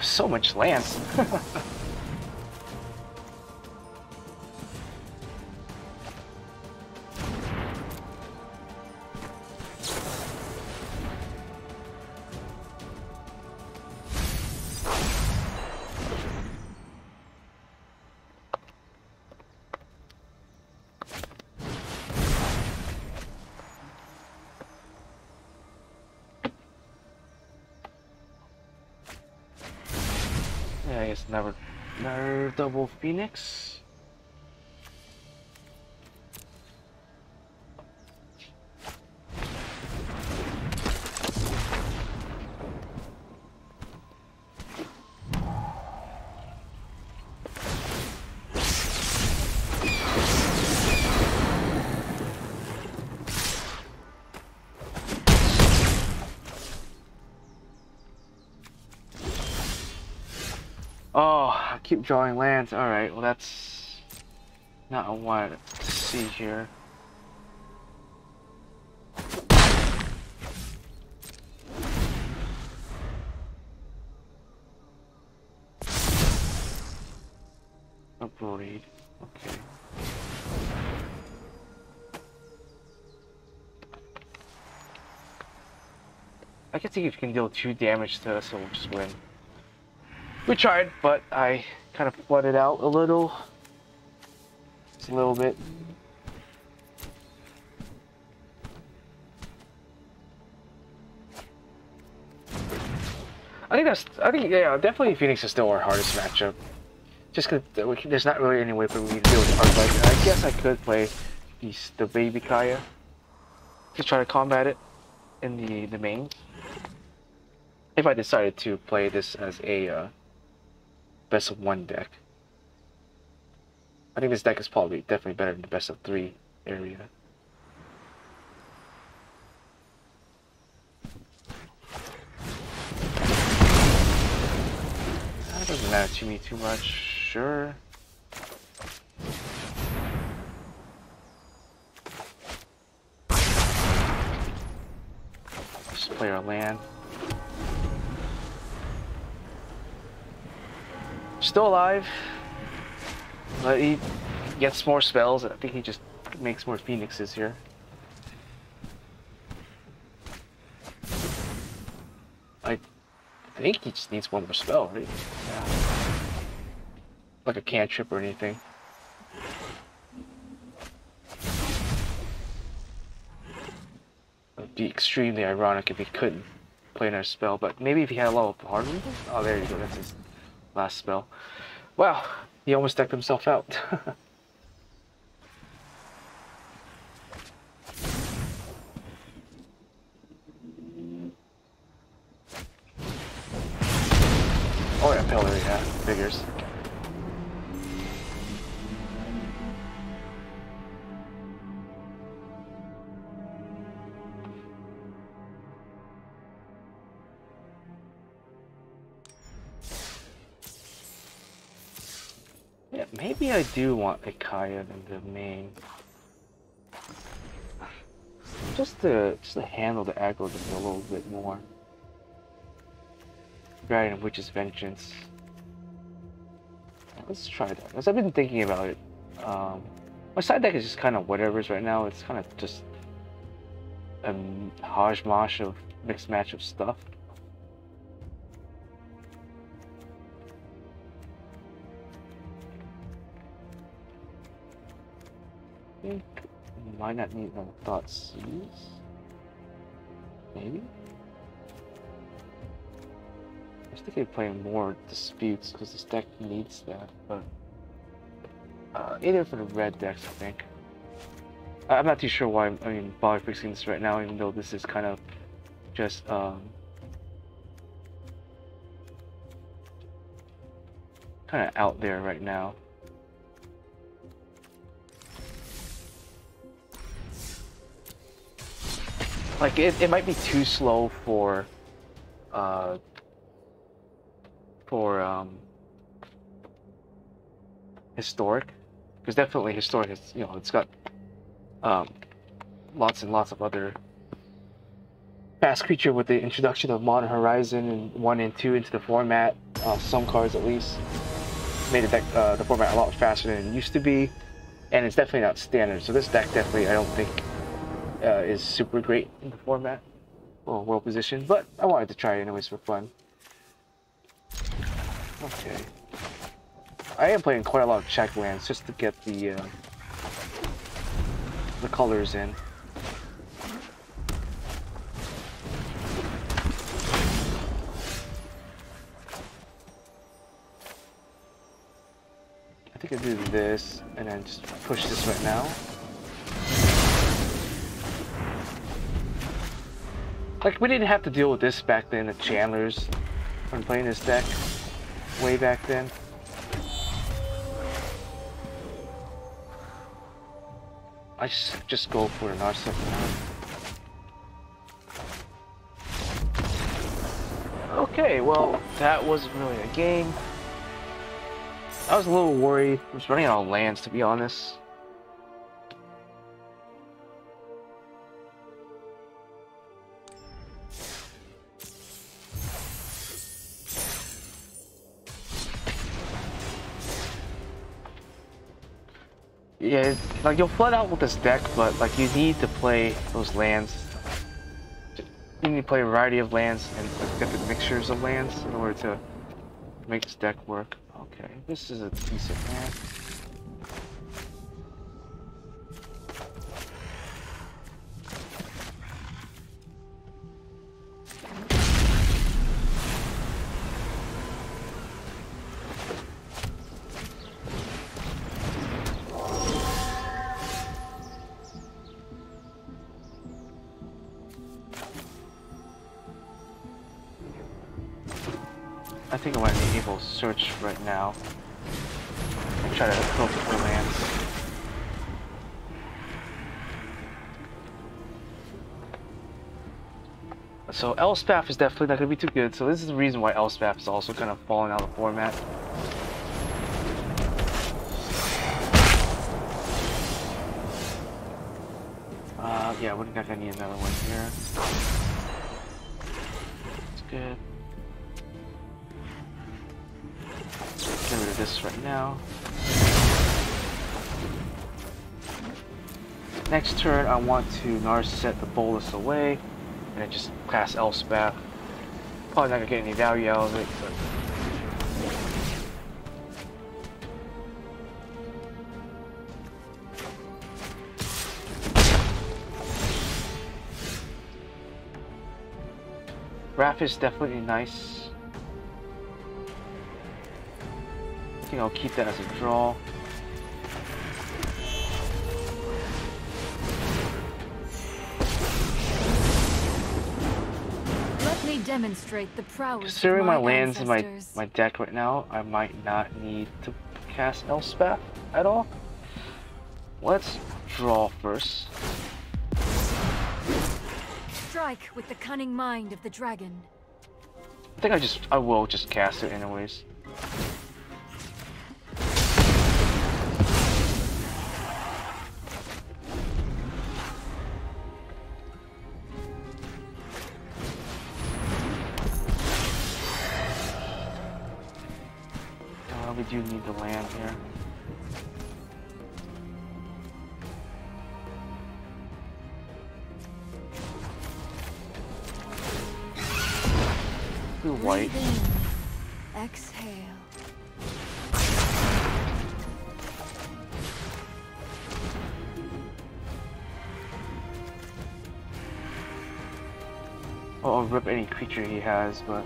So much land. Yeah, I guess never double Phoenix. Oh, I keep drawing lands. Alright, well that's not what I wanted to see here. Upgrade. Okay. I can see if you can deal 2 damage to us, so we'll just win. We tried, but I kind of flooded out a little. Just a little bit. I think yeah, definitely Phoenix is still our hardest matchup. Just because there's not really any way for me to deal with Arclight. I guess I could play the baby Kaya to try to combat it in the main. If I decided to play this as a best of 1 deck. I think this deck is probably definitely better than the best of 3 area. That doesn't matter to me too much, sure. Just play our land. Still alive, but he gets more spells. I think he just makes more Phoenixes here. I think he just needs one more spell, right? Yeah. Like a cantrip or anything. It'd be extremely ironic if he couldn't play another spell, but maybe if he had a level of hard removal? Oh, there you go, that's his last spell. Wow, he almost decked himself out. Oh yeah, pillar, yeah, figures. Yeah, maybe I do want a Kaya in the main. Just to handle the aggro just a little bit more. Guardian of Witch's Vengeance. Let's try that. Because I've been thinking about it. My side deck is just kind of whatever's right now. It's kind of just a hodgepodge of mixed match of stuff. I think might not need another thought seize. Maybe? I was thinking of playing more disputes because this deck needs that, but either for the red decks, I think. I'm not too sure why I'm bother fixing this right now, even though this is kind of just kind of out there right now. Like it might be too slow for historic, because definitely historic is, you know, it's got lots and lots of other fast creature with the introduction of Modern Horizon and 1 and 2 into the format. Some cards at least made the deck the format a lot faster than it used to be, and it's definitely not standard. So this deck definitely I don't think is super great in the format or well positioned, but I wanted to try it anyways for fun. Okay. I am playing quite a lot of check lands just to get the colors in. I think I do this and then just push this right now. Like, we didn't have to deal with this back then, the Chandlers, when playing this deck way back then. I just go for an R7 now. Okay, well, that wasn't really a game. I was a little worried. I was running out of lands, to be honest. Yeah, like you'll flood out with this deck, but like you need to play those lands. You need to play a variety of lands and like, different mixtures of lands in order to make this deck work. Okay, this is a decent land. I think I might be able to search right now and try to filter for lands. So Elspeth is definitely not going to be too good, so this is the reason why Elspeth is also kind of falling out of the format. Yeah, we're not going to need another one here. That's good. Get rid of this right now. Next turn, I want to Narset the Bolus away, and then just cast Elspeth. Probably not gonna get any value out of it, but Wrath is definitely nice. I think I'll keep that as a draw. Let me demonstrate the prowess. Considering my lands in ancestors. my deck right now, I might not need to cast Elspeth at all. Let's draw first. Strike with the cunning mind of the dragon. I think I will just cast it anyways. We do need the land here. Blue white. Breathe in. Exhale. or rip any creature he has, but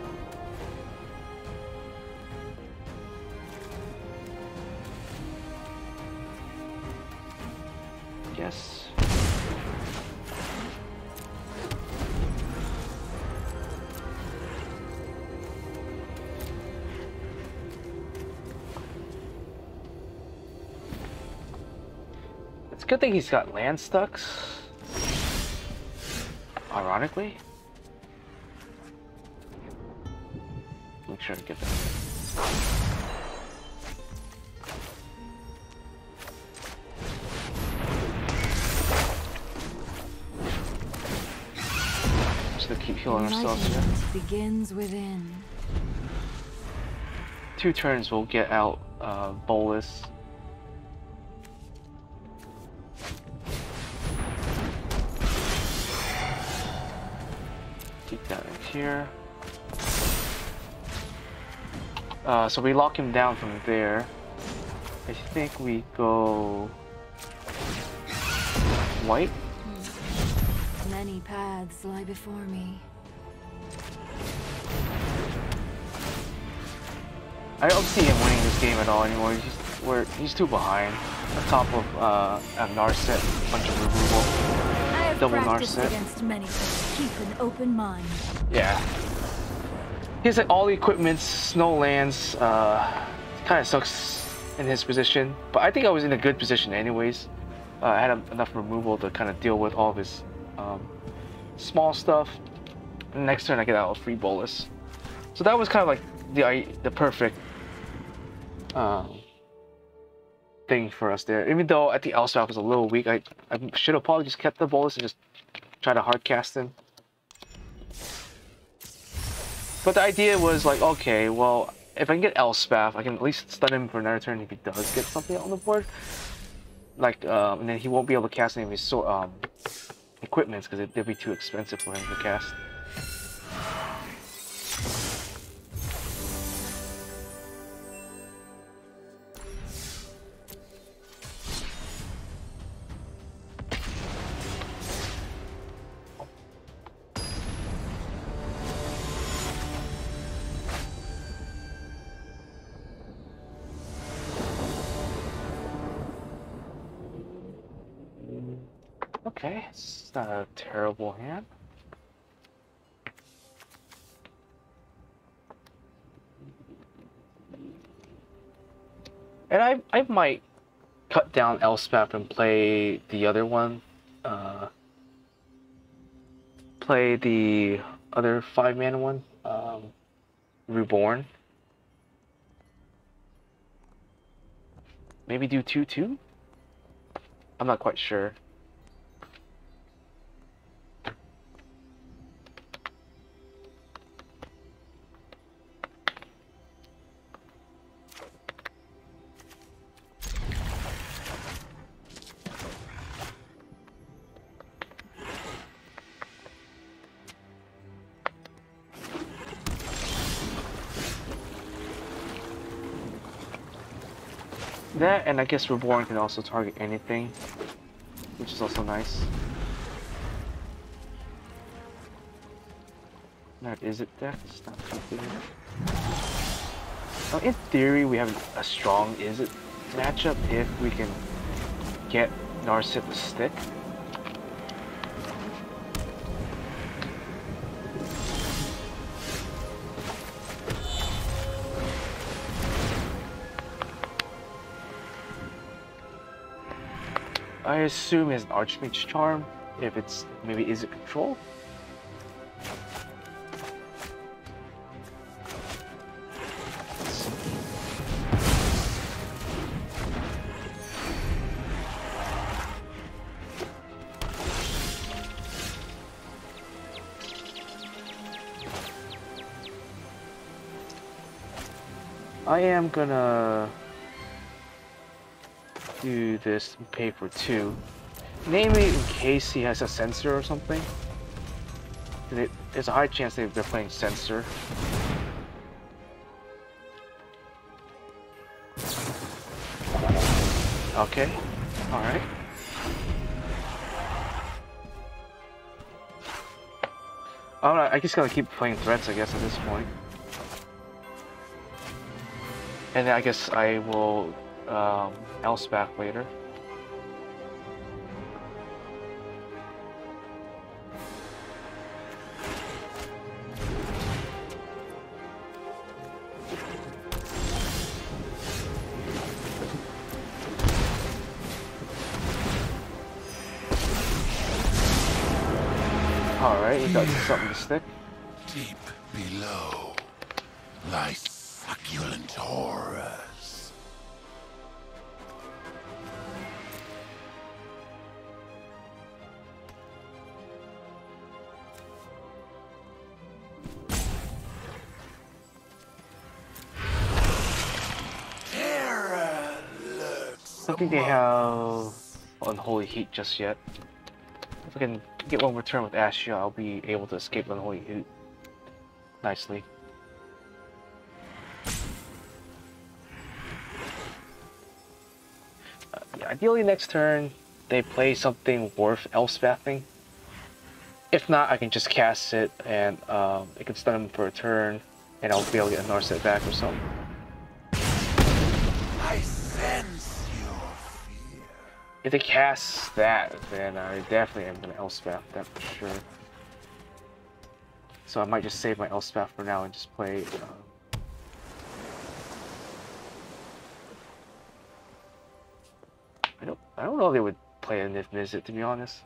yes. It's a good thing he's got land stucks. Ironically. Make sure to get that. Just gonna keep healing ourselves here. Begins within. 2 turns we'll get out Bolus. Keep that in here. So we lock him down from there. I think we go white. Many paths lie before me. I don't see him winning this game at all anymore. He's too behind. On top of Narset, bunch of removal. I have Double practiced Narset. against many, but keep an open mind. Yeah. He has like all the equipments, snow lands. Kind of sucks in his position, but I think I was in a good position anyways. I had enough removal to kind of deal with all of his small stuff. And next turn I get out a free bolus. So that was kind of like the perfect thing for us there. Even though I think Elspeth was a little weak, I should have probably just kept the bolus and just try to hard cast him. But the idea was like, okay, well, if I can get Elspeth, I can at least stun him for another turn if he does get something on the board. Like, and then he won't be able to cast any of his equipments because they'll be too expensive for him to cast. Okay, it's not a terrible hand. And I might cut down Elspeth and play the other one. Play the other 5-mana one, Reborn. Maybe do 2/2? I'm not quite sure. That, and I guess Reborn can also target anything, which is also nice. That is it deck, it's not too big. Now, in theory, we have a strong is it matchup if we can get Narset to stick. I assume it's an Archmage Charm, if it's maybe is it control? I am gonna do this and pay for 2. Namely, in case he has a sensor or something. There's a high chance they're playing sensor. Okay, alright. I just gotta keep playing threats, I guess, at this point. And then I guess I will else back later. Alright, you got something to stick. Deep below lie succulent horrors. Terror lurks. I don't think they have Unholy Heat just yet. If I can get one more turn with Ashia, I'll be able to escape Unholy Heat nicely. Yeah, ideally next turn, they play something worth Elspething. If not, I can just cast it and it can stun him for a turn, and I'll be able to get a Narset back or something. I sense your fear. If they cast that, then I definitely am going to Elspeth, that for sure. So I might just save my Elspeth for now and just play... I don't know if they would play a Nif Mizzet, to be honest.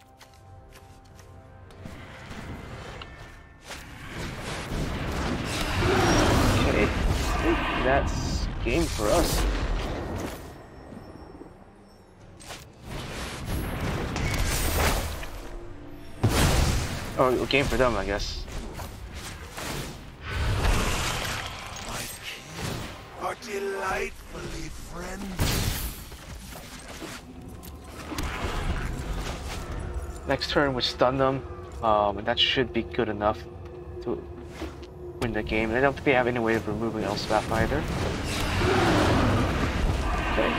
Okay, I think that's game for us. Oh, game for them, I guess. My kin are delightfully friendly. Next turn we stun them, and that should be good enough to win the game. And I don't think they have any way of removing Elspeth either. Okay.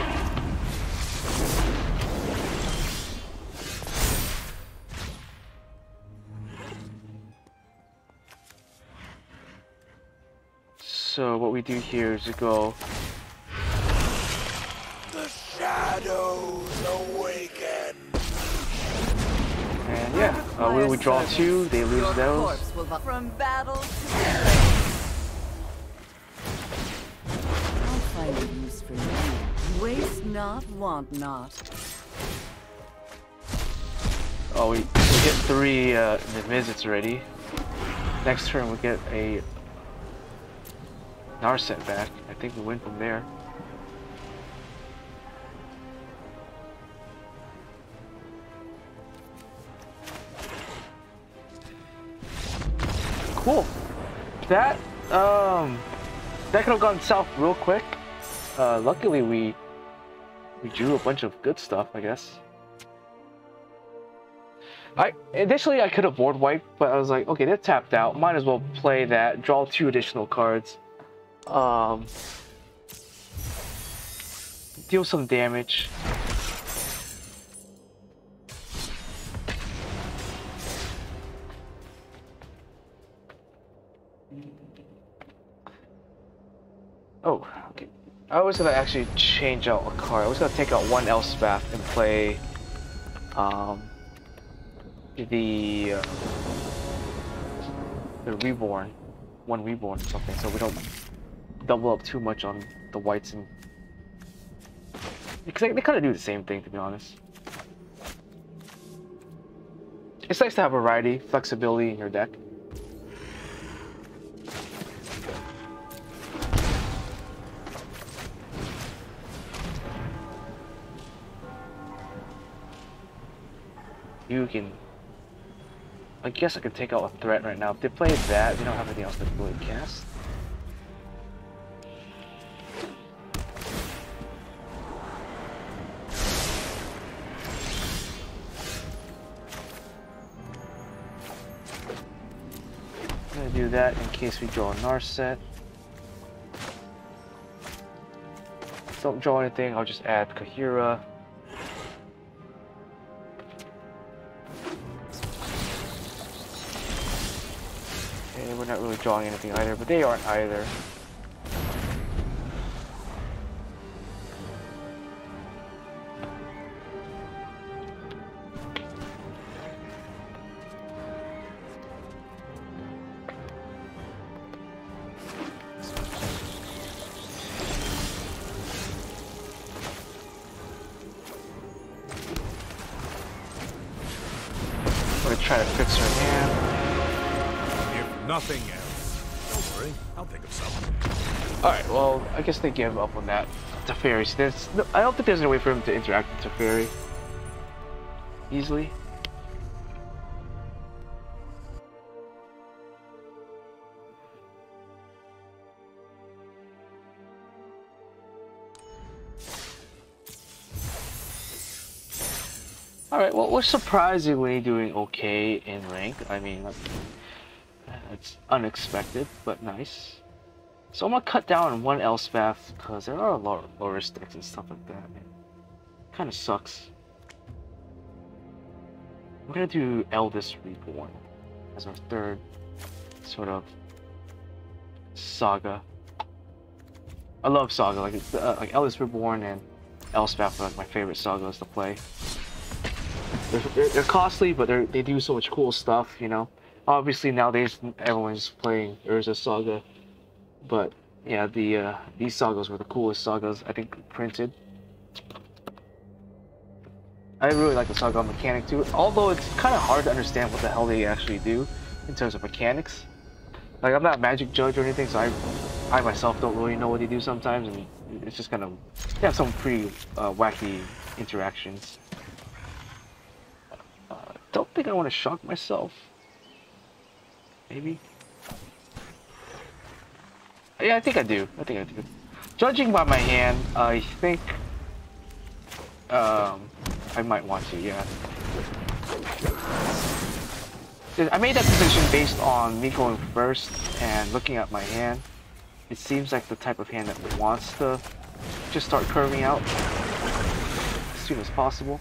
So what we do here is to go. The shadows awaken. And yeah, we draw two, they lose Your those. corpse will from battle to I'll find a use for you. Waste not, want not. Oh, we get three Nivizits already. Next turn we get a Narset back. I think we win from there. Cool. That could have gone south real quick. Luckily we drew a bunch of good stuff, I guess. Initially I could have board wiped, but I was like, okay, they're tapped out. Might as well play that. Draw two additional cards. Deal some damage. Oh, okay. I was gonna actually change out a card. I was gonna take out one Elspeth and play the Reborn, one Reborn or something, so we don't double up too much on the whites, and because they kind of do the same thing, to be honest. It's nice to have variety, flexibility in your deck. You can... I guess I could take out a threat right now. If they play that, they don't have anything else to really cast. I'm gonna do that in case we draw a Narset. Don't draw anything, I'll just add Kahira. drawing anything either, but they aren't either. Try to fix her hand. If nothing else, don't worry, I'll think of something. Alright, well, I guess they give up on that. Teferi. I don't think there's any way for him to interact with Teferi easily. Alright, well, we're surprisingly doing okay in rank. I mean, it's unexpected, but nice. So I'm gonna cut down on one Elspeth, because there are a lot of lower sticks and stuff like that. Kind of sucks. We're gonna do Eldest Reborn as our third sort of saga. I love saga, like Eldest Reborn and Elspeth are like my favorite sagas to play. They're costly, but they do so much cool stuff, you know. Obviously nowadays everyone's playing Urza Saga, but yeah, these sagas were the coolest sagas I think printed. I really like the saga mechanic too, although it's kind of hard to understand what the hell they actually do in terms of mechanics. Like, I'm not a magic judge or anything, so I myself don't really know what they do sometimes, and it's just kind of, they have some pretty wacky interactions. Don't think I want to shock myself. Maybe. Yeah, I think I do. Judging by my hand, I think I might want to. Yeah. I made that decision based on me going first and looking at my hand. It seems like the type of hand that wants to just start curving out as soon as possible.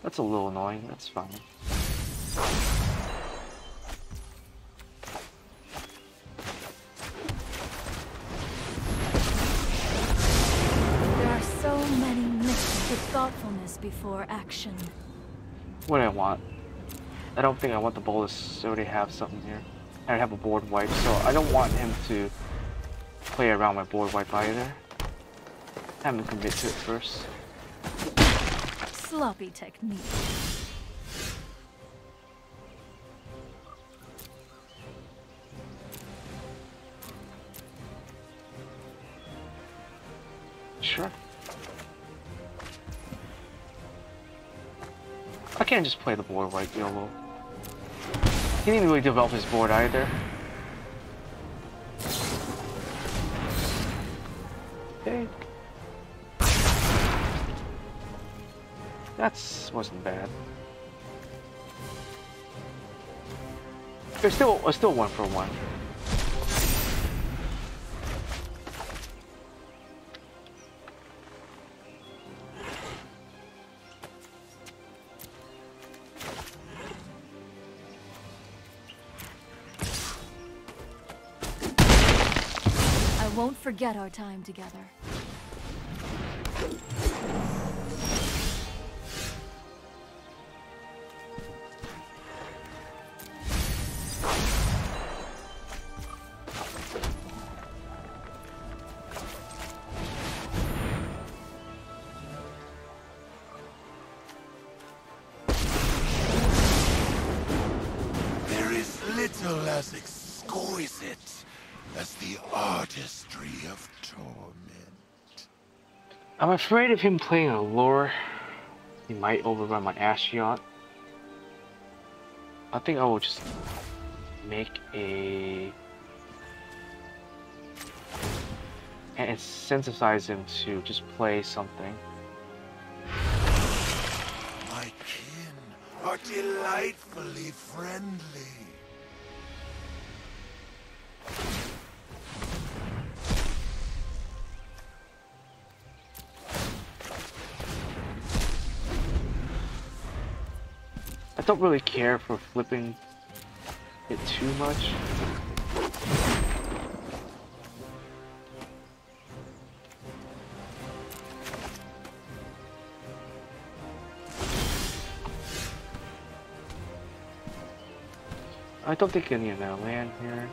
That's a little annoying, that's fine. There are so many myths with thoughtfulness before action. What do I want? I don't think I want the bolus to already have something here. I have a board wipe, so I don't want him to play around my board wipe either. Have him commit to it first. Sloppy technique. Sure. I can't just play the board white YOLO. He didn't really develop his board either. Okay. Wasn't bad. There's still 1 for 1. I won't forget our time together. Little as exquisite as the artistry of torment. I'm afraid of him playing a lure. He might overrun my Ashiot. I think I will just make and sensitize him to just play something. My kin are delightfully friendly. I don't really care for flipping it too much. I don't think any of that land here.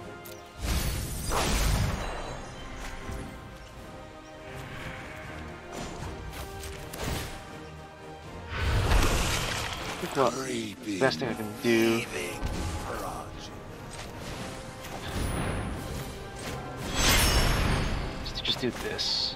I think the best thing I can do is to just do this.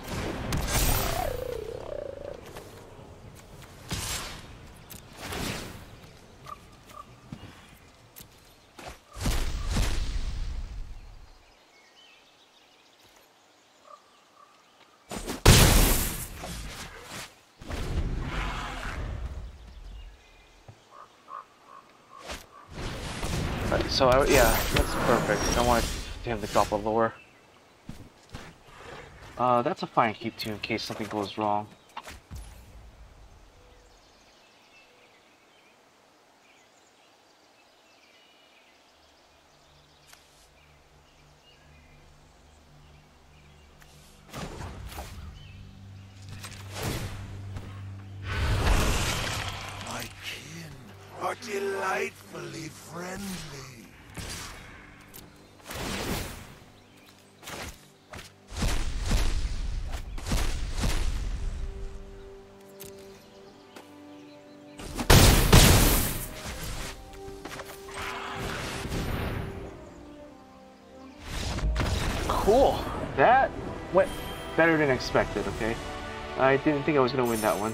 So yeah, that's perfect. I want him to drop a lure. That's a fine keep too in case something goes wrong. My kin are delightfully friendly. Cool. That went better than expected, okay? I didn't think I was gonna win that one.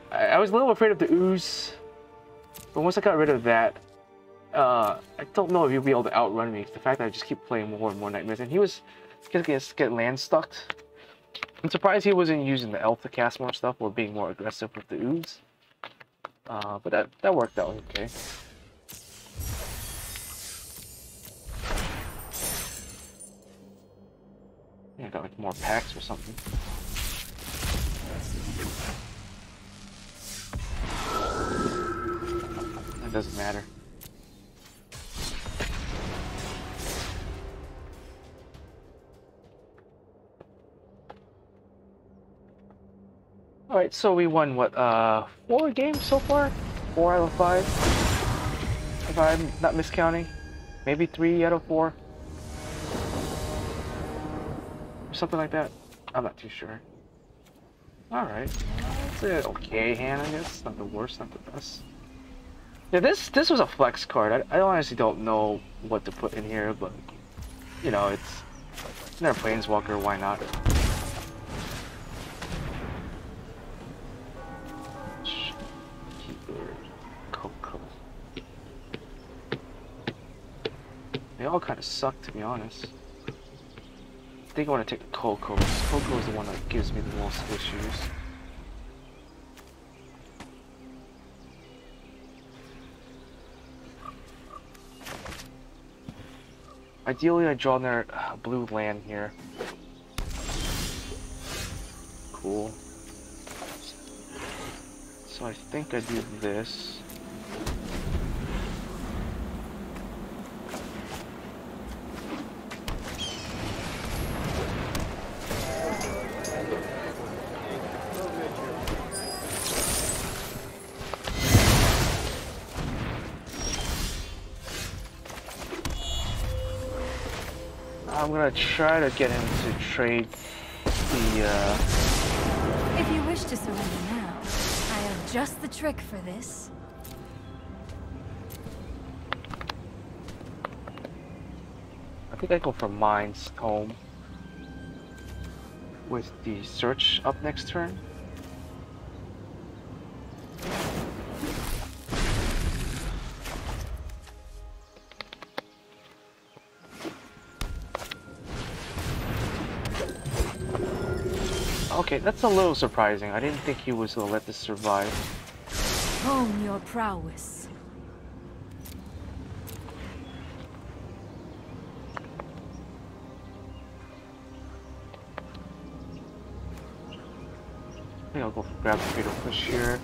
I was a little afraid of the ooze, but once I got rid of that, I don't know if he'll be able to outrun me. The fact that I just keep playing more and more nightmares, and he was gonna get land stuck. I'm surprised he wasn't using the elf to cast more stuff or being more aggressive with the ooze. But that worked out okay. Yeah, I got like more packs or something. It doesn't matter. Alright, so we won what, 4 games so far? 4 out of 5? If I'm not miscounting. Maybe 3 out of 4. Something like that. I'm not too sure. Alright. It's an okay hand, I guess. Not the worst, not the best. Yeah, this was a flex card. I honestly don't know what to put in here, but you know, it's another Planeswalker, why not? Keyboard, Coco. They all kind of suck, to be honest. I think I want to take the Coco. Coco is the one that gives me the most issues. Ideally, I draw their blue land here. Cool. So I think I do this. I'm gonna try to get him to trade the, If you wish to surrender now, I have just the trick for this. I think I go for Mind's Tome with the search up next turn. Okay, that's a little surprising. I didn't think he was gonna let this survive. Hone your prowess. I think I'll go grab the fatal push here.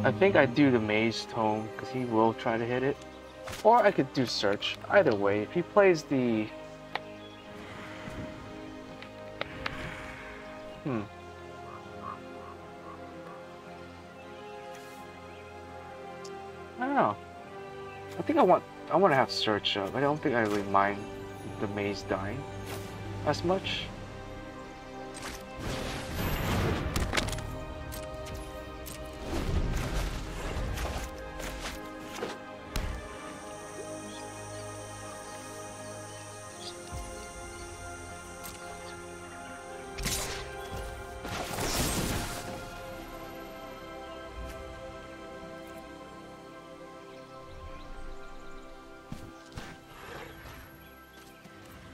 I think I do the Maze Tome because he will try to hit it. Or I could do Search. Either way, if he plays the... I don't know. I think I want to have Search up. I don't think I really mind the Maze dying as much.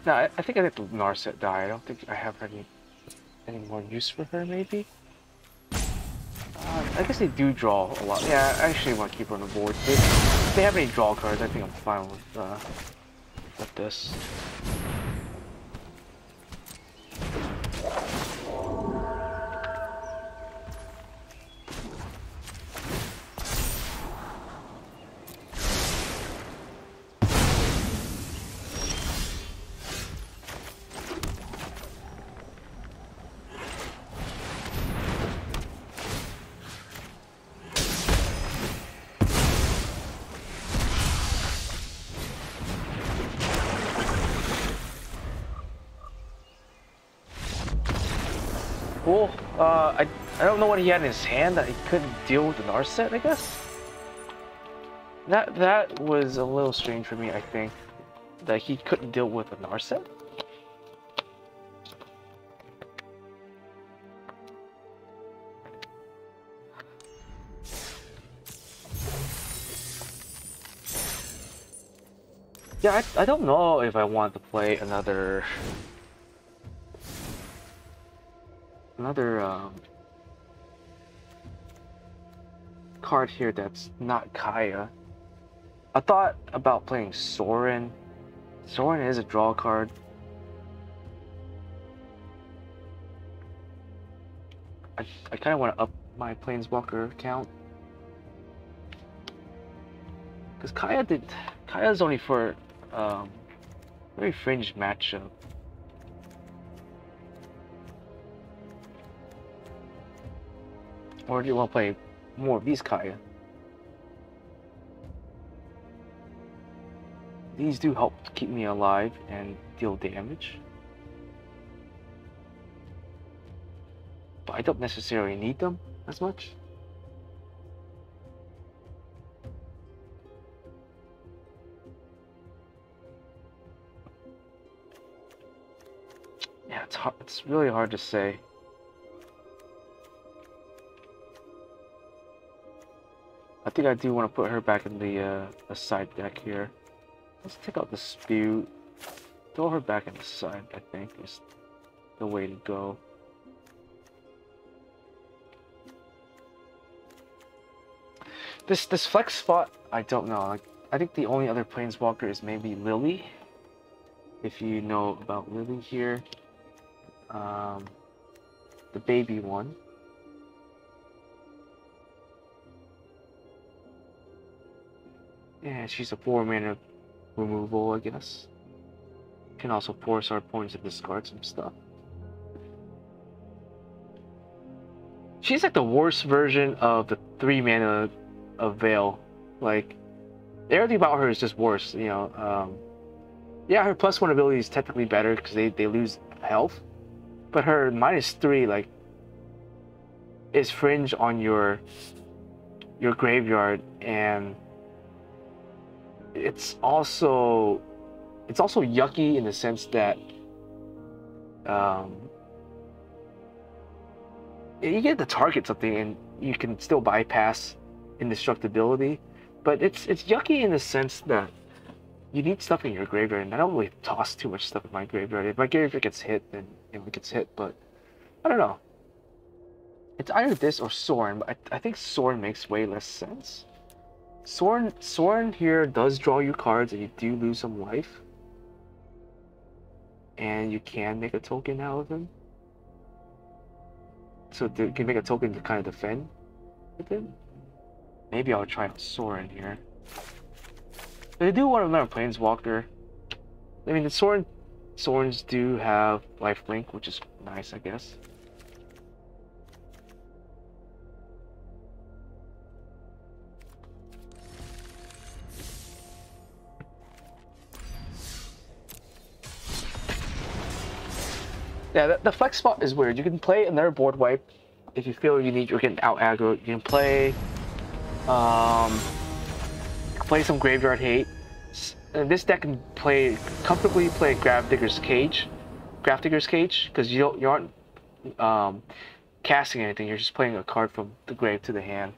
No, I think I let the Narset die. I don't think I have any more use for her, maybe? I guess they do draw a lot. Yeah, I actually want to keep her on the board. If they have any draw cards, I think I'm fine with this. Cool. I don't know what he had in his hand that he couldn't deal with the Narset, I guess? That was a little strange for me, I think. That he couldn't deal with the Narset? Yeah, I don't know if I want to play another card here that's not Kaya. I thought about playing Soren. Soren is a draw card. I kind of want to up my Planeswalker count. Because Kaya's only for very fringe matchup. Or do you want to play more of these Kaya? These do help keep me alive and deal damage. But I don't necessarily need them as much. Yeah, it's hard. It's really hard to say. I think I do want to put her back in the side deck here. Let's take out the Spew. Throw her back in the side, I think, is the way to go. This flex spot, I don't know. Like, I think the only other Planeswalker is maybe Lily. If you know about Lily here. The baby one. Yeah, she's a 4-mana removal, I guess. Can also force our opponents to discard some stuff. She's like the worst version of the 3-mana of Veil. Like, everything about her is just worse, you know. Yeah, her +1 ability is technically better because they lose health. But her -3, like, is fringe on your graveyard, and it's also yucky in the sense that you get to target something and you can still bypass indestructibility, but it's yucky in the sense that you need stuff in your graveyard, and I don't really toss too much stuff in my graveyard. If my graveyard gets hit, then it gets hit, but I don't know. It's either this or Soren, but I think Soren makes way less sense. Soren here does draw you cards and you do lose some life. And you can make a token out of him. So you can make a token to kind of defend with him. Maybe I'll try out Soren here. But I do want another Planeswalker. I mean, the Sorens do have lifelink, which is nice, I guess. Yeah, the flex spot is weird. You can play another board wipe if you feel you're getting out aggro. You can play some graveyard hate. And this deck can comfortably play Grafdigger's Cage, because you aren't casting anything. You're just playing a card from the grave to the hand,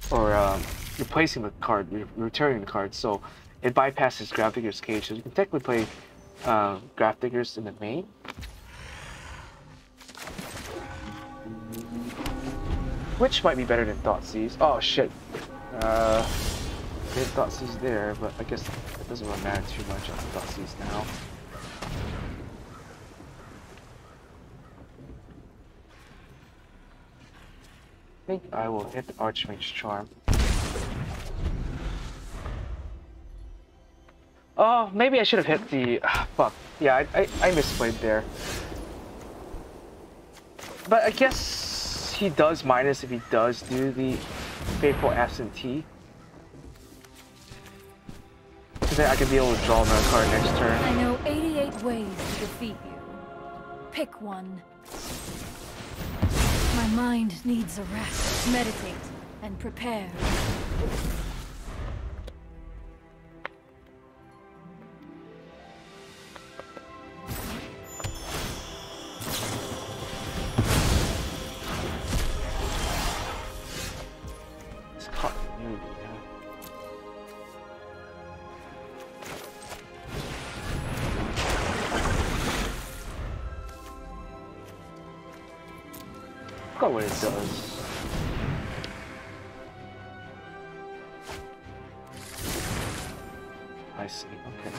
or replacing the card, returning the card. So it bypasses Grafdigger's Cage. So you can technically play Grafdiggers in the main. Which might be better than Thoughtseize. Oh shit. They had Thoughtseize there, but I guess it doesn't really matter too much on Thoughtseize now. I think I will hit the Archmage's Charm. Oh, maybe I should have hit the... fuck. Yeah, I misplayed there. But I guess he does minus if he does do the Faithful Absentee. So then I can be able to draw another card next turn. I know 88 ways to defeat you. Pick one. My mind needs a rest. Meditate and prepare. What it does. I see, okay.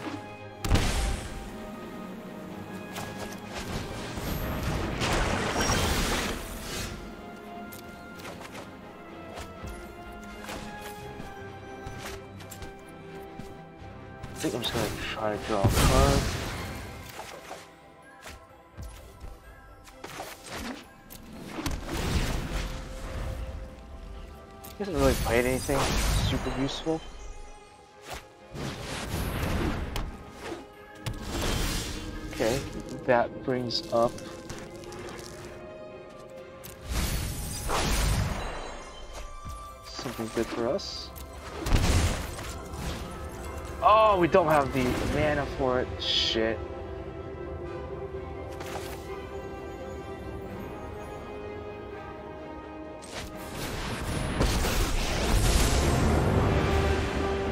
I think I'm just gonna try to draw a card. He hasn't really played anything super useful. Okay, that brings up something good for us. Oh, we don't have the mana for it. Shit.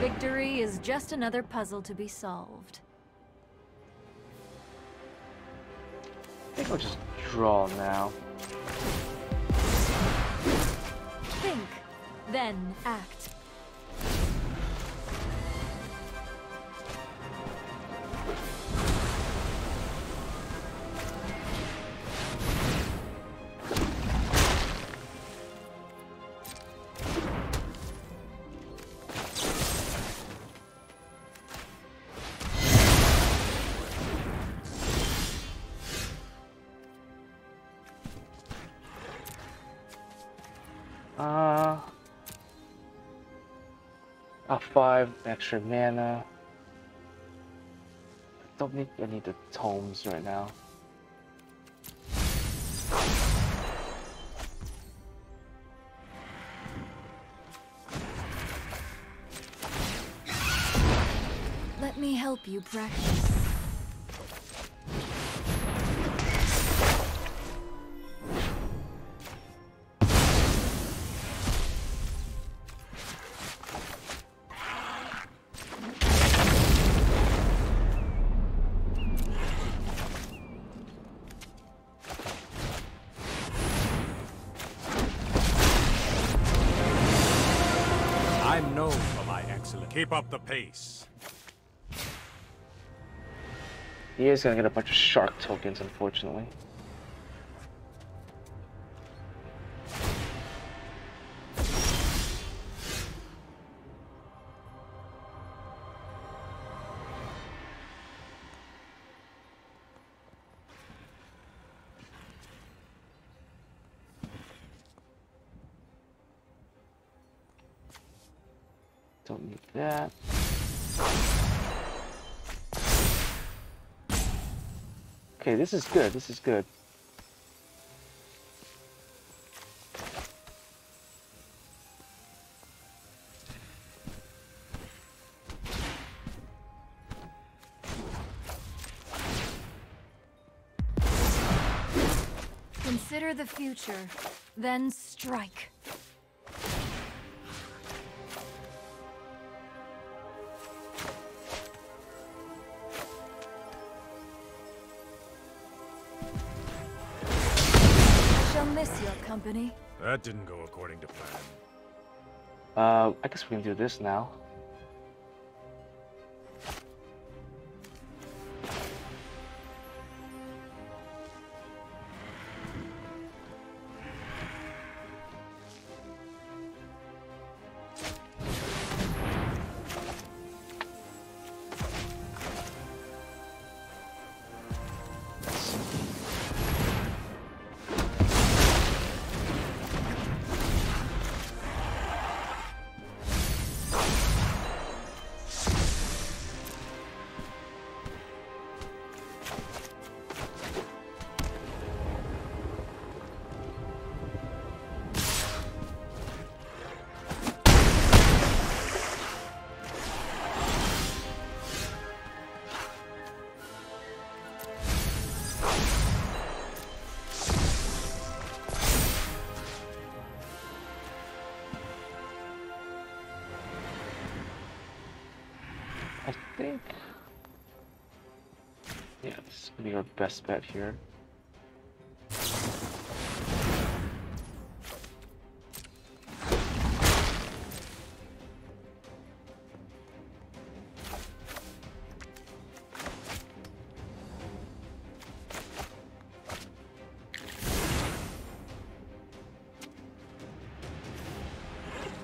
Victory is just another puzzle to be solved. I think I'll just draw now. Think, then act. A 5 extra mana. I need the tomes right now. Let me help you practice. I'm known for my excellence. Keep up the pace. He is gonna get a bunch of shark tokens, unfortunately. Don't need that. Okay, this is good. This is good. Consider the future, then strike. I shall miss your company. That didn't go according to plan. I guess we can do this now. I think, yeah, this is gonna be our best bet here.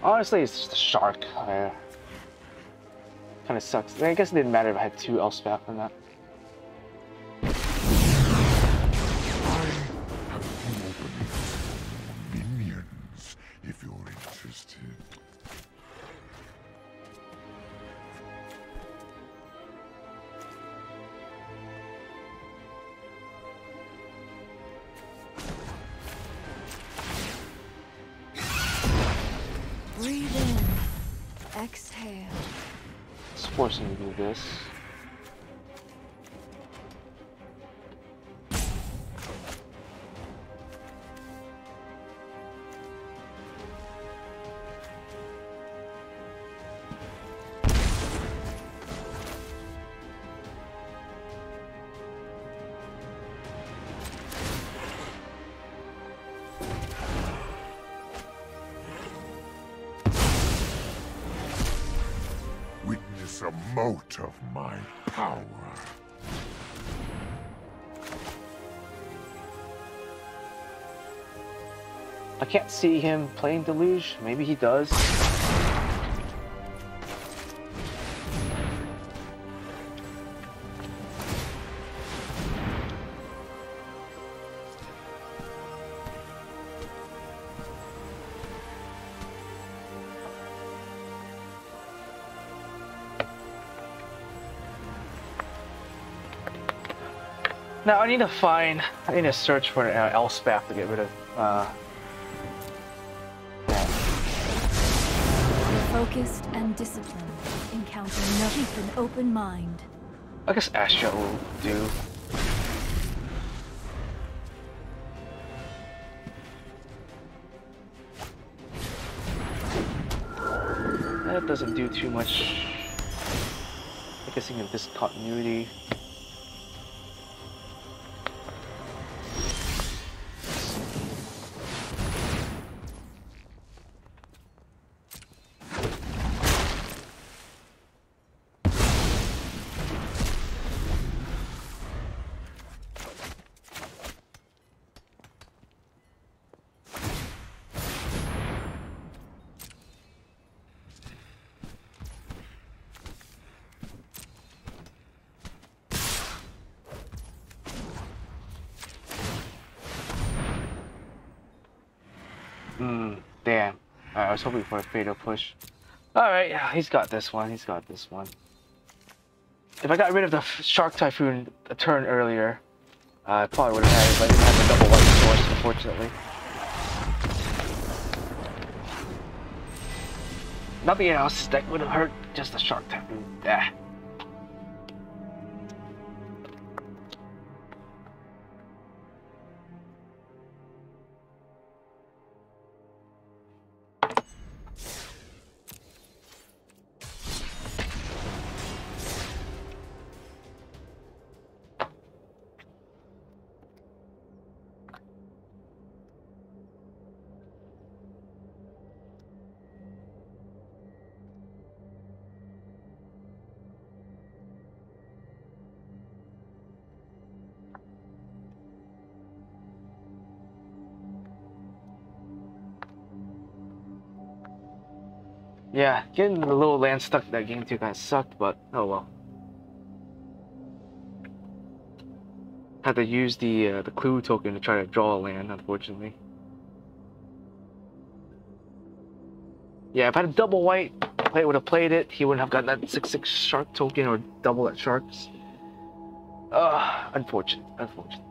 Honestly, it's just a shark. Kind of sucks. I guess it didn't matter if I had 2 Elspeth or not. Minions, if you're interested. Breathe in, exhale. It's forcing me to do this. Witness a mote of my power. I can't see him playing Deluge. Maybe he does. Now I need to search for an Elspeth to get rid of. Focused and disciplined. Encounter nothing with an open mind. I guess Astra will do. That doesn't do too much. I guess in discontinuity. was hoping for a fatal push. Alright, yeah, he's got this one. He's got this one. If I got rid of the Shark Typhoon a turn earlier, I probably would have had it, but I didn't have the double white source, unfortunately. Nothing else that would have hurt, just the Shark Typhoon. Yeah. Yeah, getting the little land stuck that game 2 kind of sucked, but oh well. Had to use the clue token to try to draw a land, unfortunately. Yeah, if I had a double white, player would have played it. He wouldn't have gotten that 6/6 shark token or double that sharks. Unfortunate, unfortunate.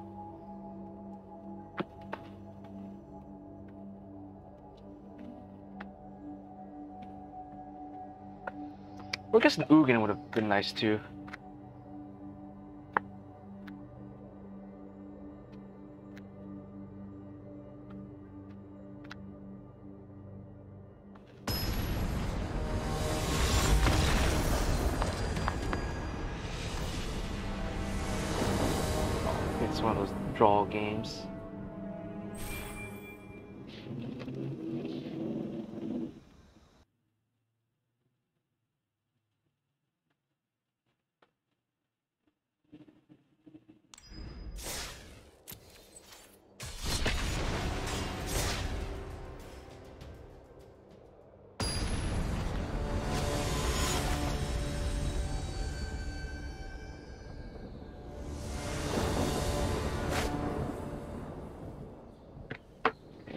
Well, I guess an Ugin would have been nice too. It's one of those draw games.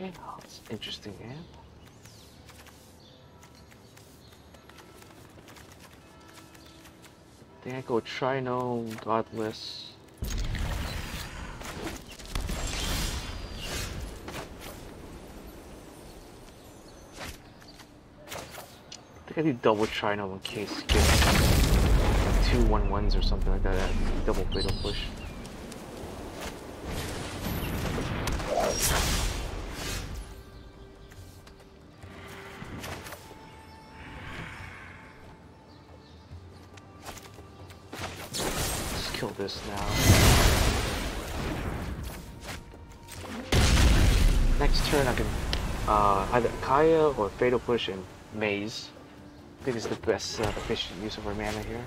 Oh, it's interesting, man. I think I go Trino, Godless. I think I do double Trino in case you get 2 1/1s or something like that. Double fatal push. Kill this now. Next turn I can either Kaya or Fatal Push and Maze. I think is the best efficient use of our mana here.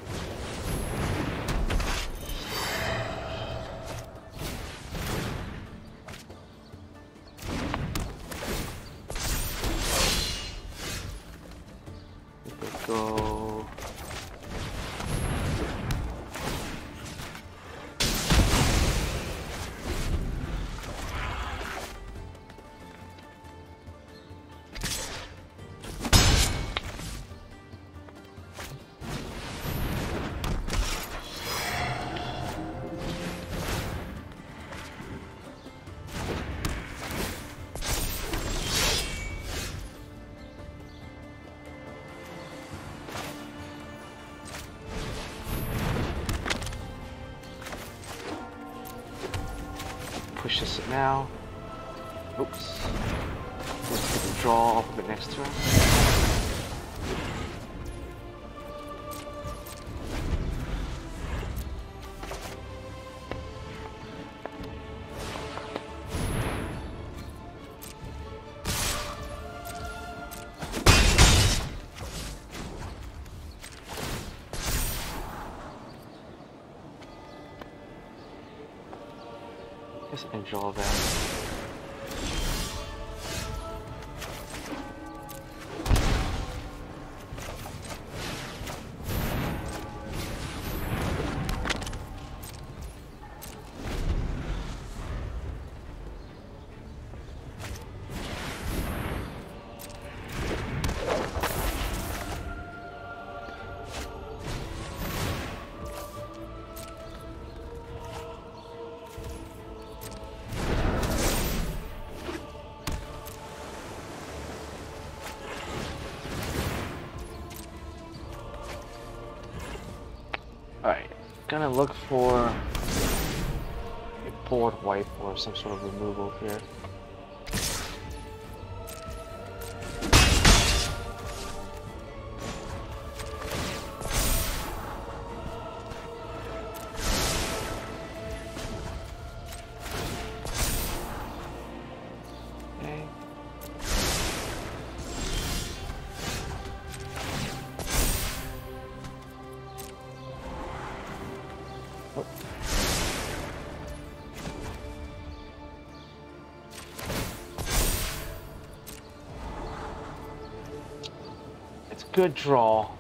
Let's go. Push this now. Oops. Let's get the draw off of it next turn. Guess I can draw that. gonna look for a board wipe or some sort of removal here. Okay. Oh. It's a good draw,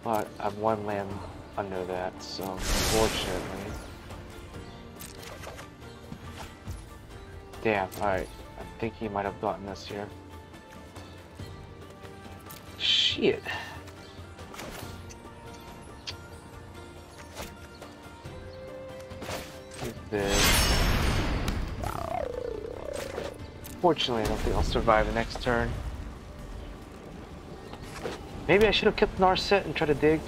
but I have one land under that, so unfortunately. Damn, alright. I think he might have gotten us here. Shit. This. Fortunately, I don't think I'll survive the next turn. Maybe I should have kept Narset and tried to dig.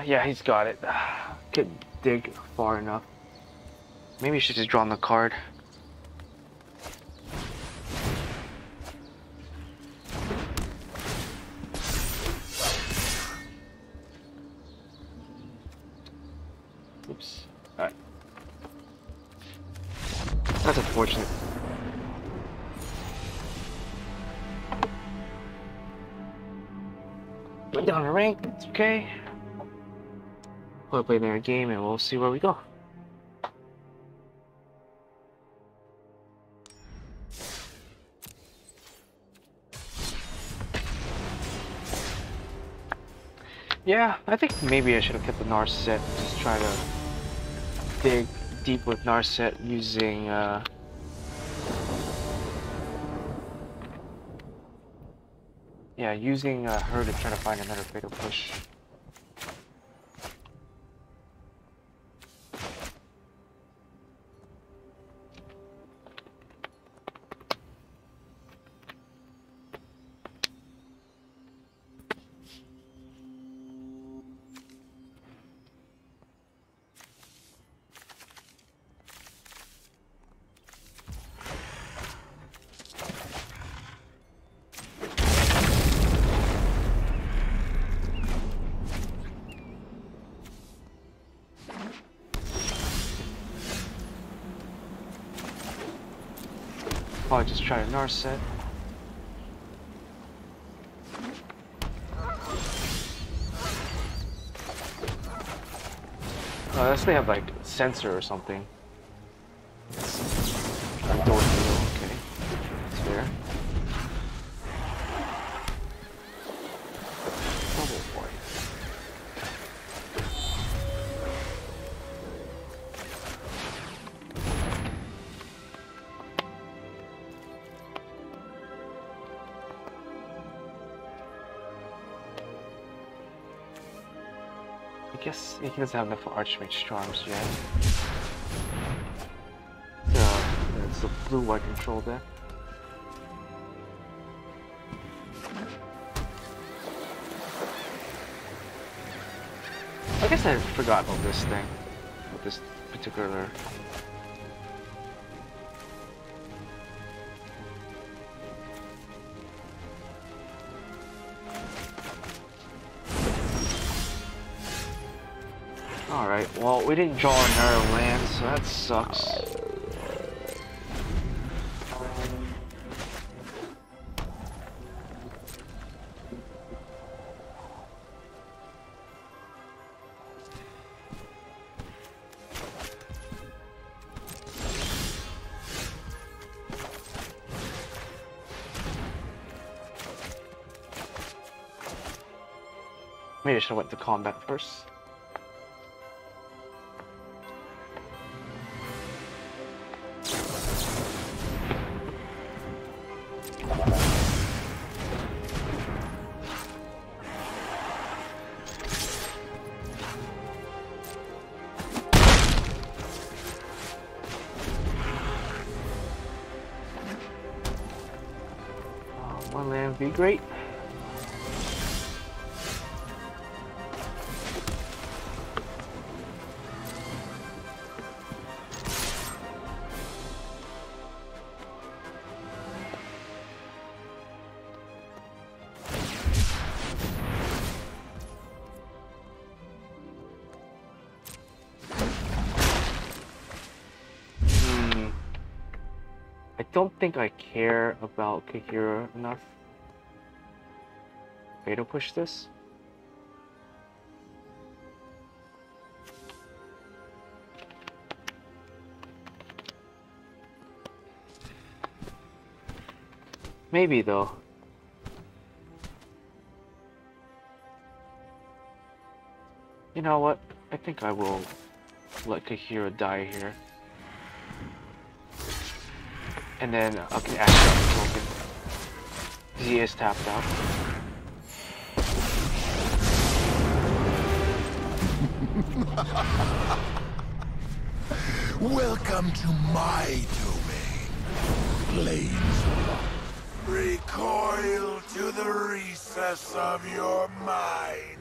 Yeah, he's got it. Couldn't dig far enough. Maybe I should just draw on the card. Oops. Alright. That's unfortunate. Went down a rank, it's okay. We'll play another game and we'll see where we go. Yeah, I think maybe I should have kept the Narset. Just try to dig deep with Narset using yeah, using her to try to find another fatal push. Probably just try a Narset. Unless they have like sensor or something. Okay, that's fair. Oh boy. I guess he doesn't have enough Archmage Charms yet. It's the blue-white control deck. I guess I forgot about this thing. With this particular... Alright, well, we didn't draw another land, so that sucks. Maybe I should have went to combat first. would be great. I don't think I care about Kahira enough. Fatal push this? Maybe though. You know what? I think I will let Kahira die here. And then I can activate the token. He is tapped out. Welcome to my domain, Blades. Recoil to the recess of your mind.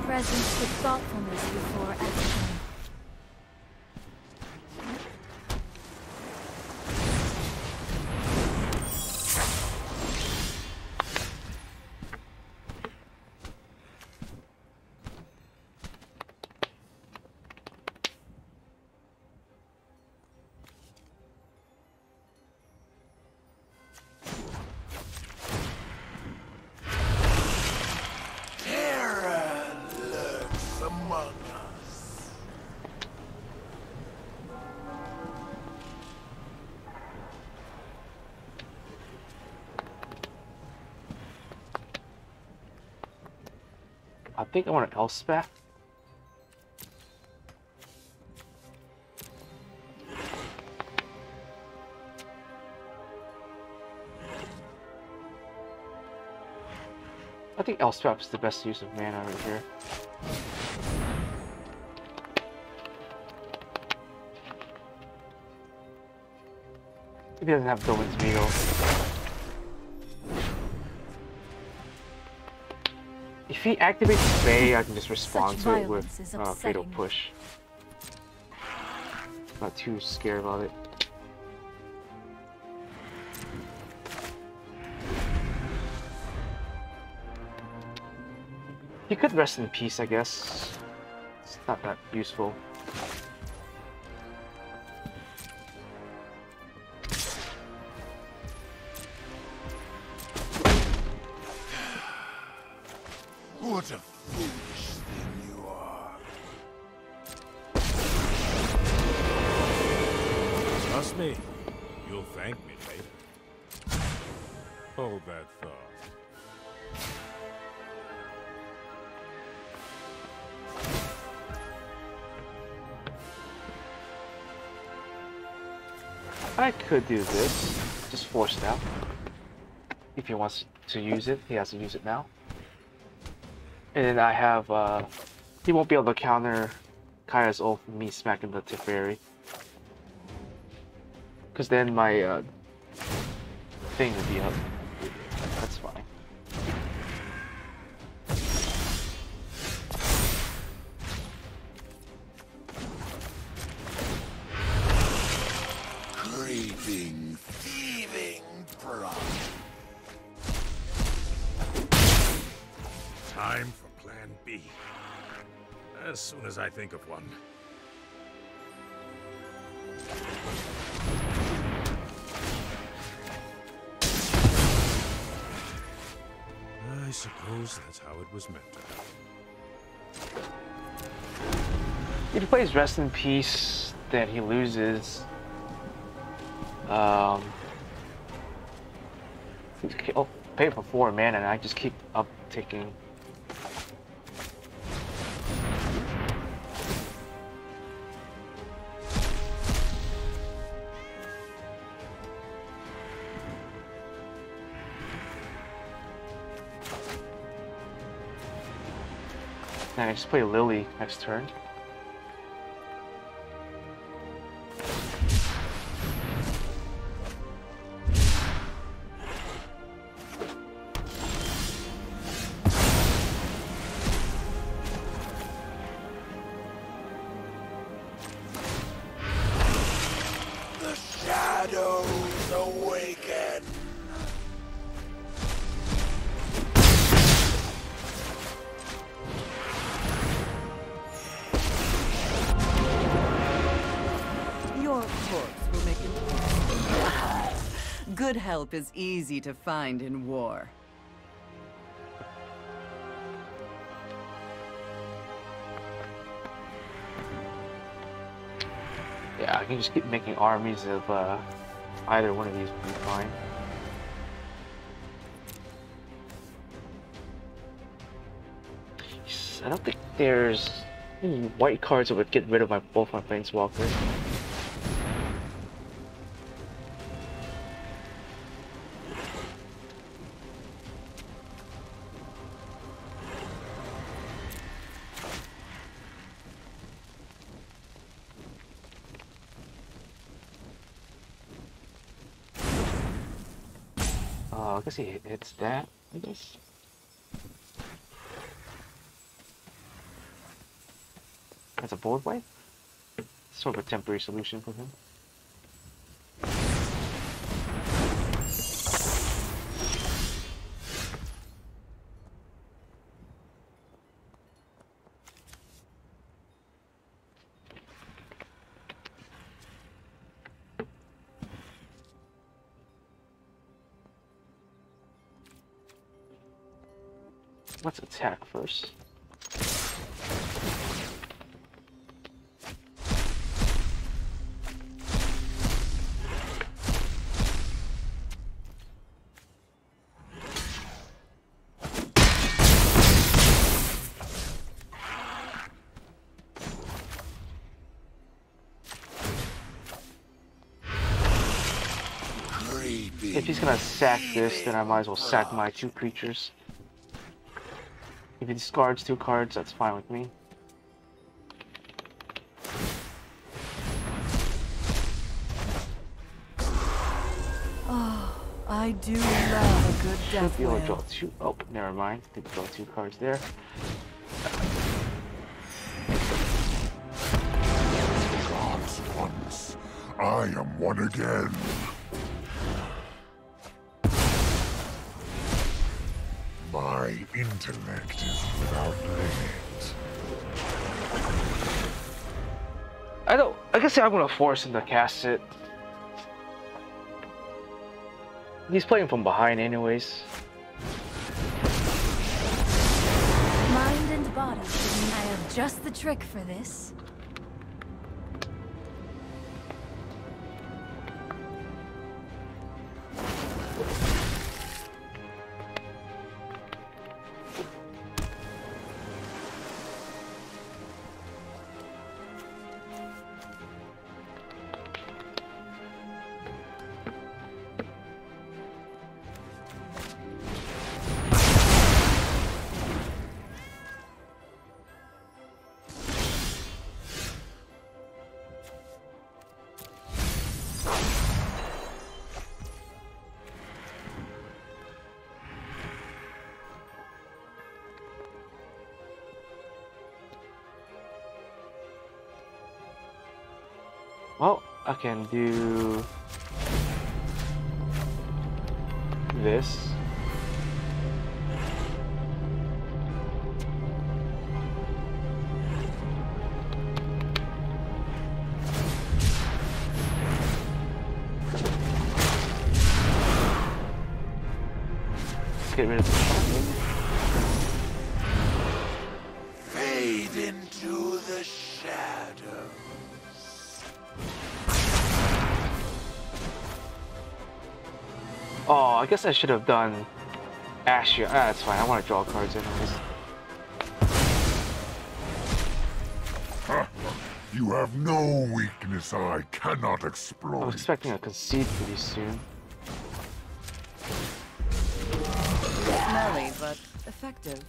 Presence with thoughtfulness before action. I think I want an Elspeth. I think Elspeth is the best use of mana right here. He doesn't have Dolan's Beagle. If he activates Fae, I can just respond to it with Fatal Push. Not too scared about it. He could rest in peace, I guess. It's not that useful. What a foolish thing you are. Trust me, you'll thank me later. Hold that thought. I could do this, just force it out. If he wants to use it, he has to use it now. And then I have, he won't be able to counter Kaya's ult from me smacking the Teferi. Because then my, thing will be up. That's fine. Creeping, thieving pride. Time for Plan B. As soon as I think of one. I suppose that's how it was meant to happen. If he plays Rest in Peace, then he loses. I'll pay for 4 mana and I just keep upticking. Then I just play Lily next turn. The shadows awaken. Your corpse will make it. Good help is easy to find in war. Yeah, I can just keep making armies of either one of these would be fine. I don't think there's any white cards that would get rid of both my planeswalkers. I guess he hits that, I guess. That's a board wipe? Sort of a temporary solution for him. Let's attack first. If he's gonna sack this, then I might as well sack my 2 creatures. If he discards 2 cards, that's fine with me. Oh, I do love a good death Should be able to draw wail. 2. Oh, never mind. Did draw 2 cards there. Gods once, I am one again. My intellect is without limit. I guess I'm gonna force him to cast it. He's playing from behind anyways. Mind and body. I have just the trick for this. Well, I can do this. Get rid of the shocking. Fade into the shadow. Oh, I guess I should have done Ashia. Ah, that's fine. I want to draw cards anyways. You have no weakness I cannot I exploit. was expecting a concede pretty soon. Smelly, but effective.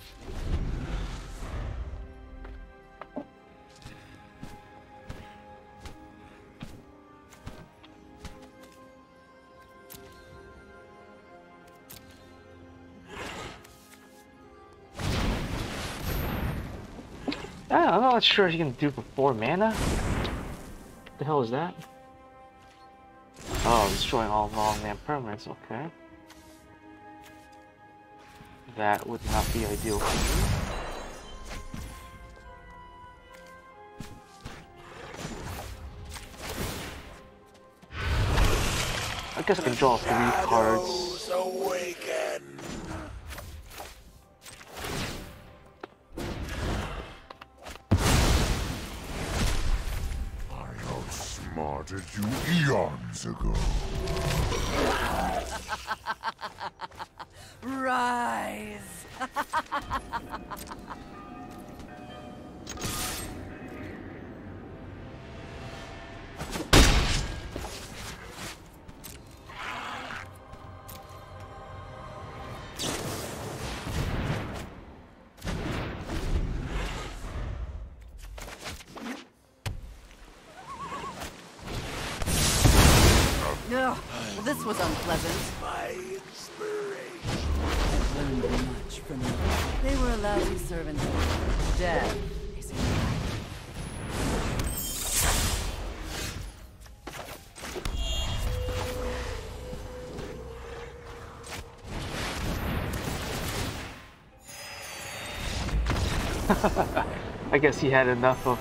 I'm not sure he can do for 4 mana. What the hell is that? Oh, destroying all long land permanents, okay. That would not be ideal for me. I guess I can draw 3 cards. Awaken. I outsmarted you eons ago. Rise! Ugh, well, this was unpleasant. My inspiration. I've learned much from them. They were a lousy servant. Death is I guess he had enough of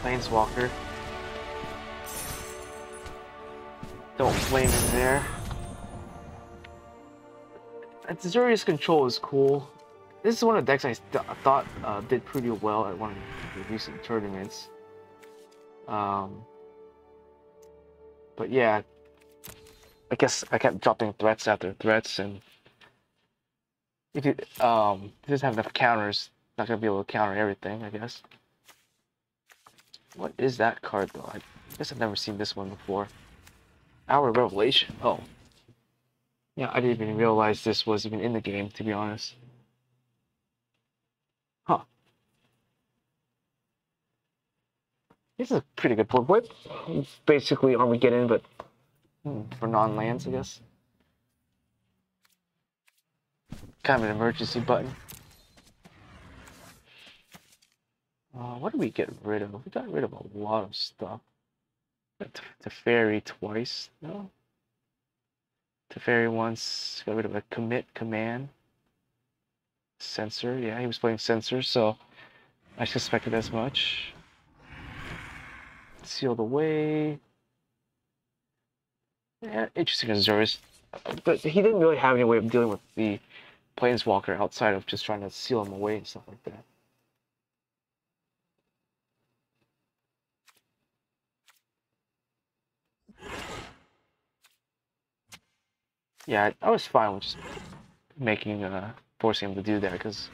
Planeswalker. Don't blame him there. Zuri's control is cool. This is one of the decks I thought did pretty well at one of the recent tournaments. But yeah, I guess I kept dropping threats after threats, and if it doesn't have enough counters, not gonna be able to counter everything, I guess. What is that card though? I guess I've never seen this one before. Hour of Revelation. Oh. Yeah, I didn't even realize this was even in the game, to be honest. Huh. This is a pretty good board wipe. Basically Armageddon, but for non-lands, I guess. Kind of an emergency button. What did we get rid of? We got rid of a lot of stuff. Teferi twice, no? Teferi once, got rid of a commit command. Censor, yeah, he was playing Censor, so I suspected as much. Sealed away. Yeah, interesting Azores. But he didn't really have any way of dealing with the Planeswalker outside of just trying to seal him away and stuff like that. Yeah, I was fine with just making, forcing him to do that, because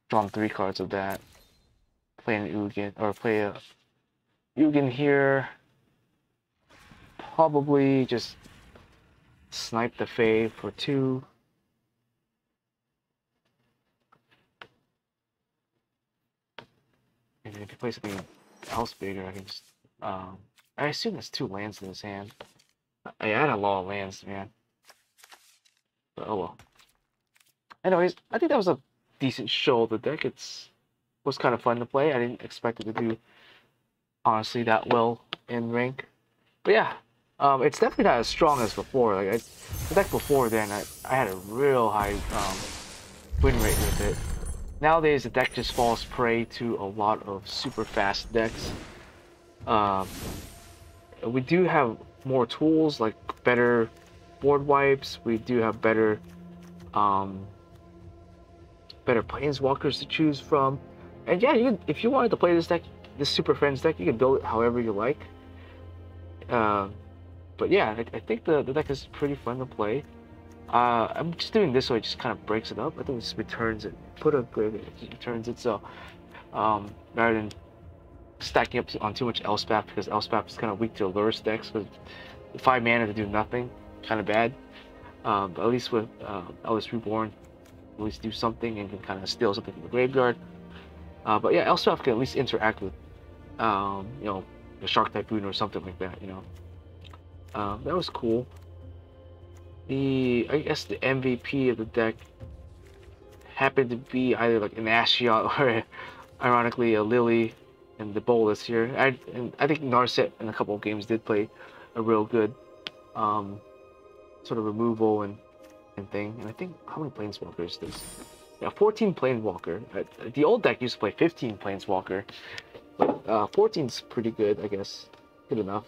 drawn 3 cards of that. Play an Ugin, or play a Ugin here. Probably just snipe the Fae for 2. And if he plays something else bigger, I can just, I assume there's 2 lands in his hand. I had a lot of lands, man. But oh well. Anyways, I think that was a decent show of the deck. Was kind of fun to play. I didn't expect it to do, honestly, that well in rank. But yeah, it's definitely not as strong as before. Like the deck before then, I had a real high win rate with it. Nowadays, the deck just falls prey to a lot of super fast decks. We do have more tools, like better board wipes. We do have better better planeswalkers to choose from. And yeah, if you wanted to play this deck, this Super Friends deck, you can build it however you like. But yeah, I think the deck is pretty fun to play. I'm just doing this so it just kind of breaks it up. I think this returns it. Put a grid, it just returns it. So rather than stacking up on too much Elspeth, because Elspeth is kind of weak to Lurrus decks with 5 mana to do nothing, kind of bad. But at least with Ellis Reborn, at least do something and can kind of steal something from the graveyard. But yeah, Elspeth can at least interact with, you know, the Shark Typhoon or something like that. You know, that was cool. I guess the MVP of the deck happened to be either like an Ashiot or ironically, a Lily and the Bolus here. I think Narset in a couple of games did play a real good sort of removal and thing. And I think how many Planeswalkers does? Yeah, 14 Planeswalker. The old deck used to play 15 Planeswalker, but 14's pretty good, I guess. Good enough.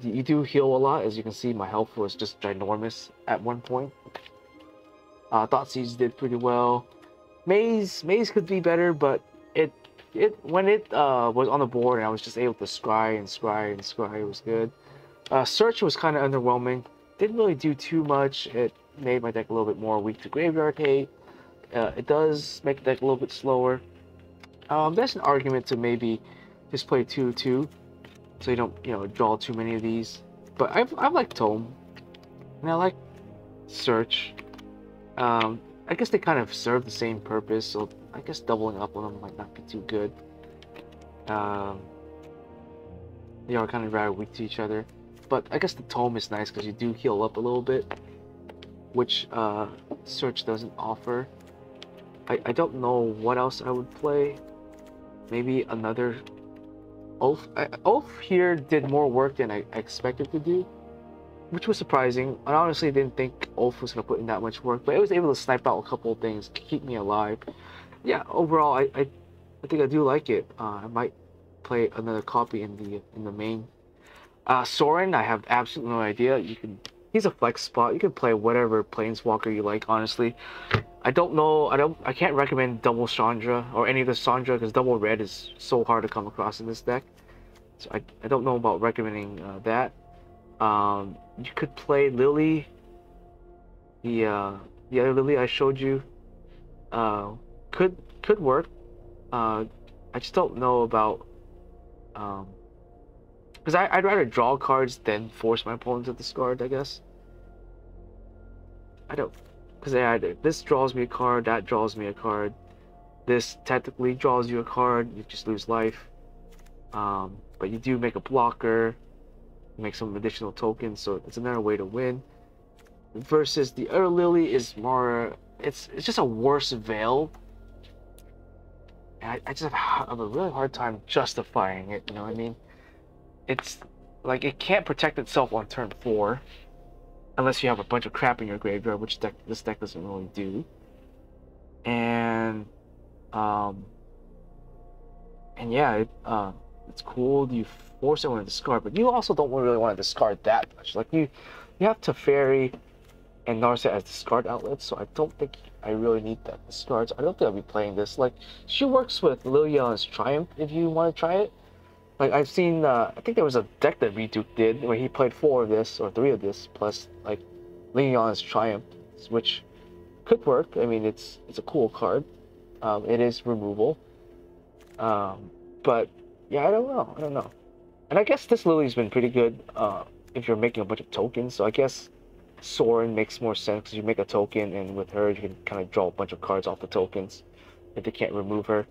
You do heal a lot, as you can see. My health was just ginormous at one point. Thoughtseize did pretty well. Maze could be better, but when it was on the board and I was just able to scry, it was good. Search was kind of underwhelming. Didn't really do too much. It made my deck a little bit more weak to graveyard hate. It does make the deck a little bit slower. There's an argument to maybe just play 2/2, so you don't draw too many of these. But I like Tome, and I like Search. I guess they kind of serve the same purpose, so I guess doubling up on them might not be too good. They are kind of rather weak to each other, but I guess the Tome is nice because you do heal up a little bit, which Search doesn't offer. I don't know what else I would play. Maybe another Oath. Oath here did more work than I expected to do, which was surprising. I honestly didn't think Oath was going to put in that much work, but it was able to snipe out a couple of things, keep me alive. Yeah, overall, I think I do like it. I might play another copy in the main. Sorin, I have absolutely no idea. He's a flex spot. You can play whatever Planeswalker you like, honestly. I don't know. I can't recommend double Chandra or any of the Chandra because double red is so hard to come across in this deck. So I don't know about recommending that. You could play Lily. The other Lily I showed you could work. I just don't know about because I'd rather draw cards than force my opponent to discard, I guess. I don't, because either this draws me a card, that draws me a card. This technically draws you a card, you just lose life. But you do make a blocker, make some additional tokens, so it's another way to win. Versus the other Lily is more, it's just a worse Veil. And I just have a really hard time justifying it, you know what I mean? It's like it can't protect itself on turn 4 unless you have a bunch of crap in your graveyard, which this deck doesn't really do. And yeah, it's cool. You force everyone to discard, but you also don't really want to discard that much. Like you have Teferi and Narset as discard outlets, so I don't think I really need that discards. I don't think I'll be playing this. Like she works with Liliana's Triumph if you want to try it. Like I've seen, I think there was a deck that Reduke did where he played 4 of this or 3 of this plus like Liliana's Triumph, which could work. I mean, it's a cool card. It is removal. But yeah, I don't know. And I guess this Lily's been pretty good if you're making a bunch of tokens. So I guess Sorin makes more sense because you make a token, and with her you can kind of draw a bunch of cards off the tokens if they can't remove her.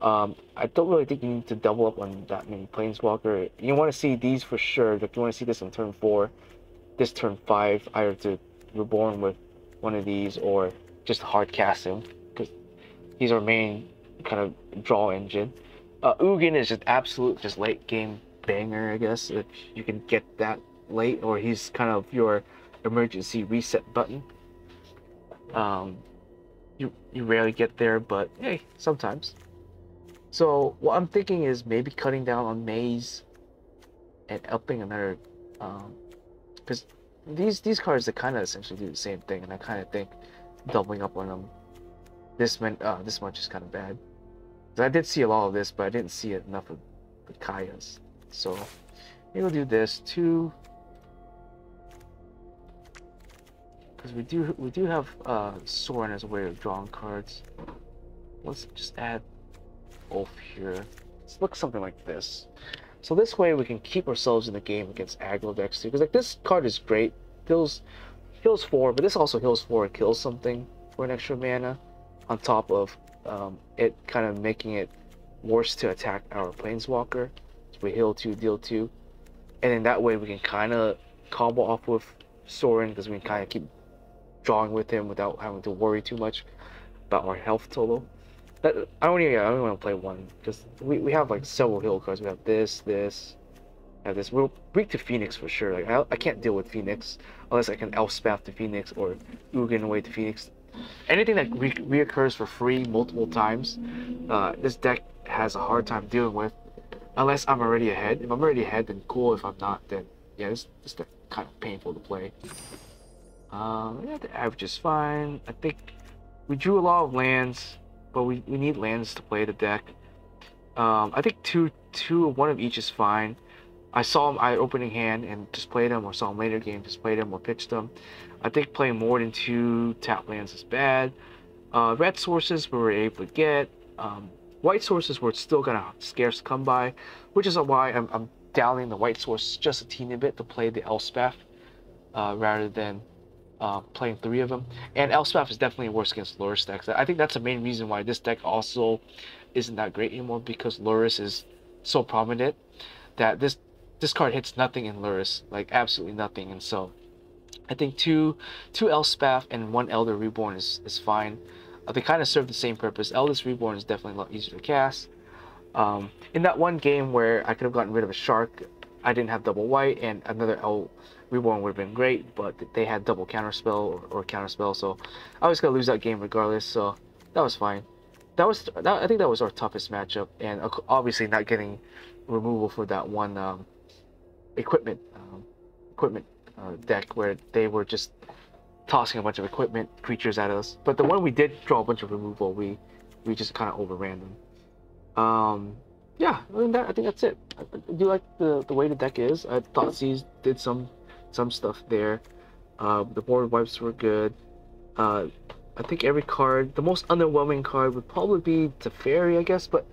I don't really think you need to double up on that many Planeswalker. You want to see these for sure. Like you want to see this on turn 4, this turn 5, either to Reborn with one of these or just hard cast him because he's our main kind of draw engine. Ugin is just absolute late game banger, I guess, if you can get that late, or he's kind of your emergency reset button. You rarely get there, but hey, sometimes. So what I'm thinking is maybe cutting down on Maze and upping another, because these cards that kind of essentially do the same thing, and I kind of think doubling up on them this much is kind of bad. I did see a lot of this, but I didn't see enough of the Kayas. So maybe we'll do this too, because we do have Sorin as a way of drawing cards. Let's just add Oath here. Let's look something like this. So this way we can keep ourselves in the game against aggro decks too. Because like this card is great, heals 4, but this also heals 4 and kills something for an extra mana, on top of it kind of making it worse to attack our Planeswalker. So we heal 2, deal 2, and then that way we can kind of combo off with Sorin because we can kind of keep drawing with him without having to worry too much about our health total. I don't even. I don't want to play one because we have like several hero cards. We have this. Have this. We're weak to Phoenix for sure. Like I can't deal with Phoenix unless I can Elspeth to Phoenix or Ugin away to Phoenix. Anything that reoccurs for free multiple times, this deck has a hard time dealing with. Unless I'm already ahead. If I'm already ahead, then cool. If I'm not, then yeah, this deck kind of painful to play. Yeah, the average is fine. I think we drew a lot of lands, but we need lands to play the deck. I think one of each is fine. I saw him opening hand and just played him, or saw him later game, just played him or pitched him. I think playing more than 2 tap lands is bad. Red sources we were able to get. White sources were still gonna scarce come by, which is why I'm downing the white source just a teeny bit to play the Elspeth rather than playing 3 of them. And Elspeth is definitely worse against Lurrus decks. I think that's the main reason why this deck also isn't that great anymore, because Lurrus is so prominent that this card hits nothing in Lurrus, like absolutely nothing. And so I think two Elspeth and 1 Elder Reborn is fine. They kind of serve the same purpose. Eldest Reborn is definitely a lot easier to cast. In that one game where I could have gotten rid of a Shark, I didn't have double white, and another L Reborn would have been great, but they had double counterspell or counterspell, so I was gonna lose that game regardless. So that was fine. I think that was our toughest matchup, and obviously not getting removal for that one equipment deck where they were just tossing a bunch of equipment creatures at us. But the one we did draw a bunch of removal, we just kind of overran them. Yeah, other than that, I think that's it. I do like the way the deck is. I thought Thoughtseize did some stuff there. The board wipes were good. I think every card, the most underwhelming card would probably be Teferi, I guess. But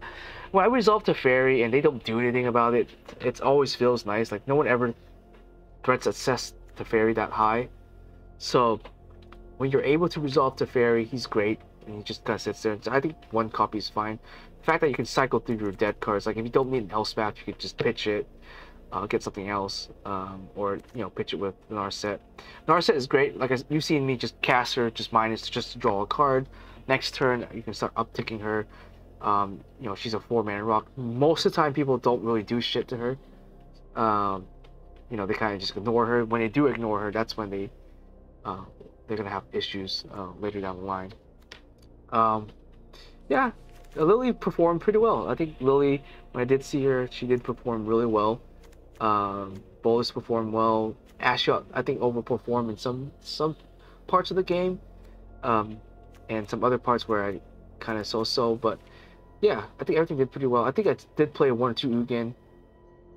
when I resolve Teferi and they don't do anything about it, it always feels nice. Like no one ever threats assess Teferi that high. So when you're able to resolve Teferi, he's great, and he just kind of sits there. So I think 1 copy is fine. The fact that you can cycle through your dead cards, like if you don't need an Elspeth, you could just pitch it, get something else, or pitch it with Narset. Narset is great. Like you've seen me just cast her, just minus just to draw a card. Next turn, you can start upticking her. She's a 4-mana rock. Most of the time, people don't really do shit to her. They kind of just ignore her. When they do ignore her, that's when they're gonna have issues later down the line. Yeah, Lily performed pretty well. I think Lily, when I did see her, she did perform really well. Bolus performed well. Ashiot, I think, overperformed in some parts of the game, and some other parts where I kind of so. But yeah, I think everything did pretty well. I think I did play 1 or 2 Ugin,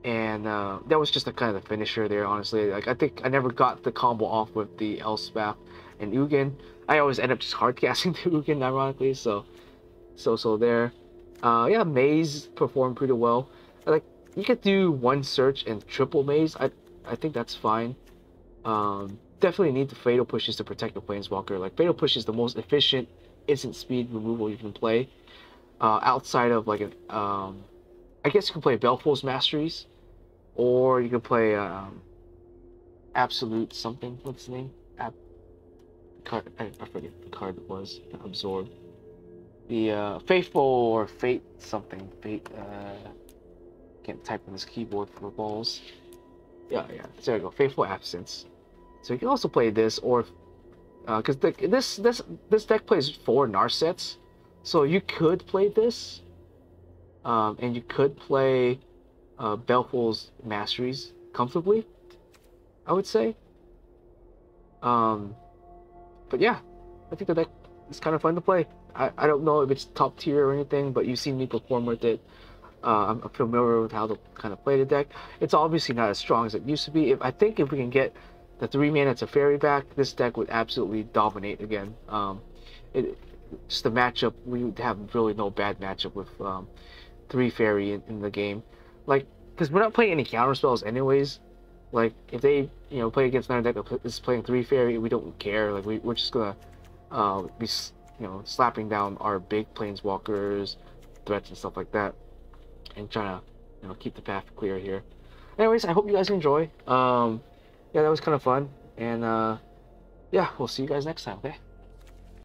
and that was just a kind of the finisher there. Honestly, like I think I never got the combo off with the Elspeth and Ugin. I always end up just hard casting the Ugin, ironically. So there. Yeah, Maze performed pretty well. Like you could do 1 search and triple Maze. I think that's fine. Definitely need the Fatal Pushes to protect the Planeswalker. Like Fatal Push is the most efficient instant speed removal you can play. Outside of like an I guess you can play Belfoul's Masteries, or you can play Absolute something. What's the name? Card. I forget the card it was. Absorb. The Faithful or Fate something. Fate. Can't type on this keyboard for balls. Yeah. There we go. Faithful Absence. So you can also play this, or because this deck plays 4 Narsets, so you could play this, and you could play Belfoul's Masteries comfortably, I would say. But yeah, I think the deck is kind of fun to play. I don't know if it's top tier or anything, but you've seen me perform with it. I'm familiar with how to kind of play the deck. It's obviously not as strong as it used to be. I think if we can get the 3-mana Teferi back, this deck would absolutely dominate again. Just the matchup, we would have really no bad matchup with 3 Fairy in the game. Like, because we're not playing any counter spells anyways. Like, if they play against another deck that is playing 3 Fairy, we don't care. Like, we're just gonna be slapping down our big Planeswalkers, threats and stuff like that, and trying to keep the path clear here. Anyways, I hope you guys enjoy. Yeah, that was kind of fun, and yeah, we'll see you guys next time. Okay.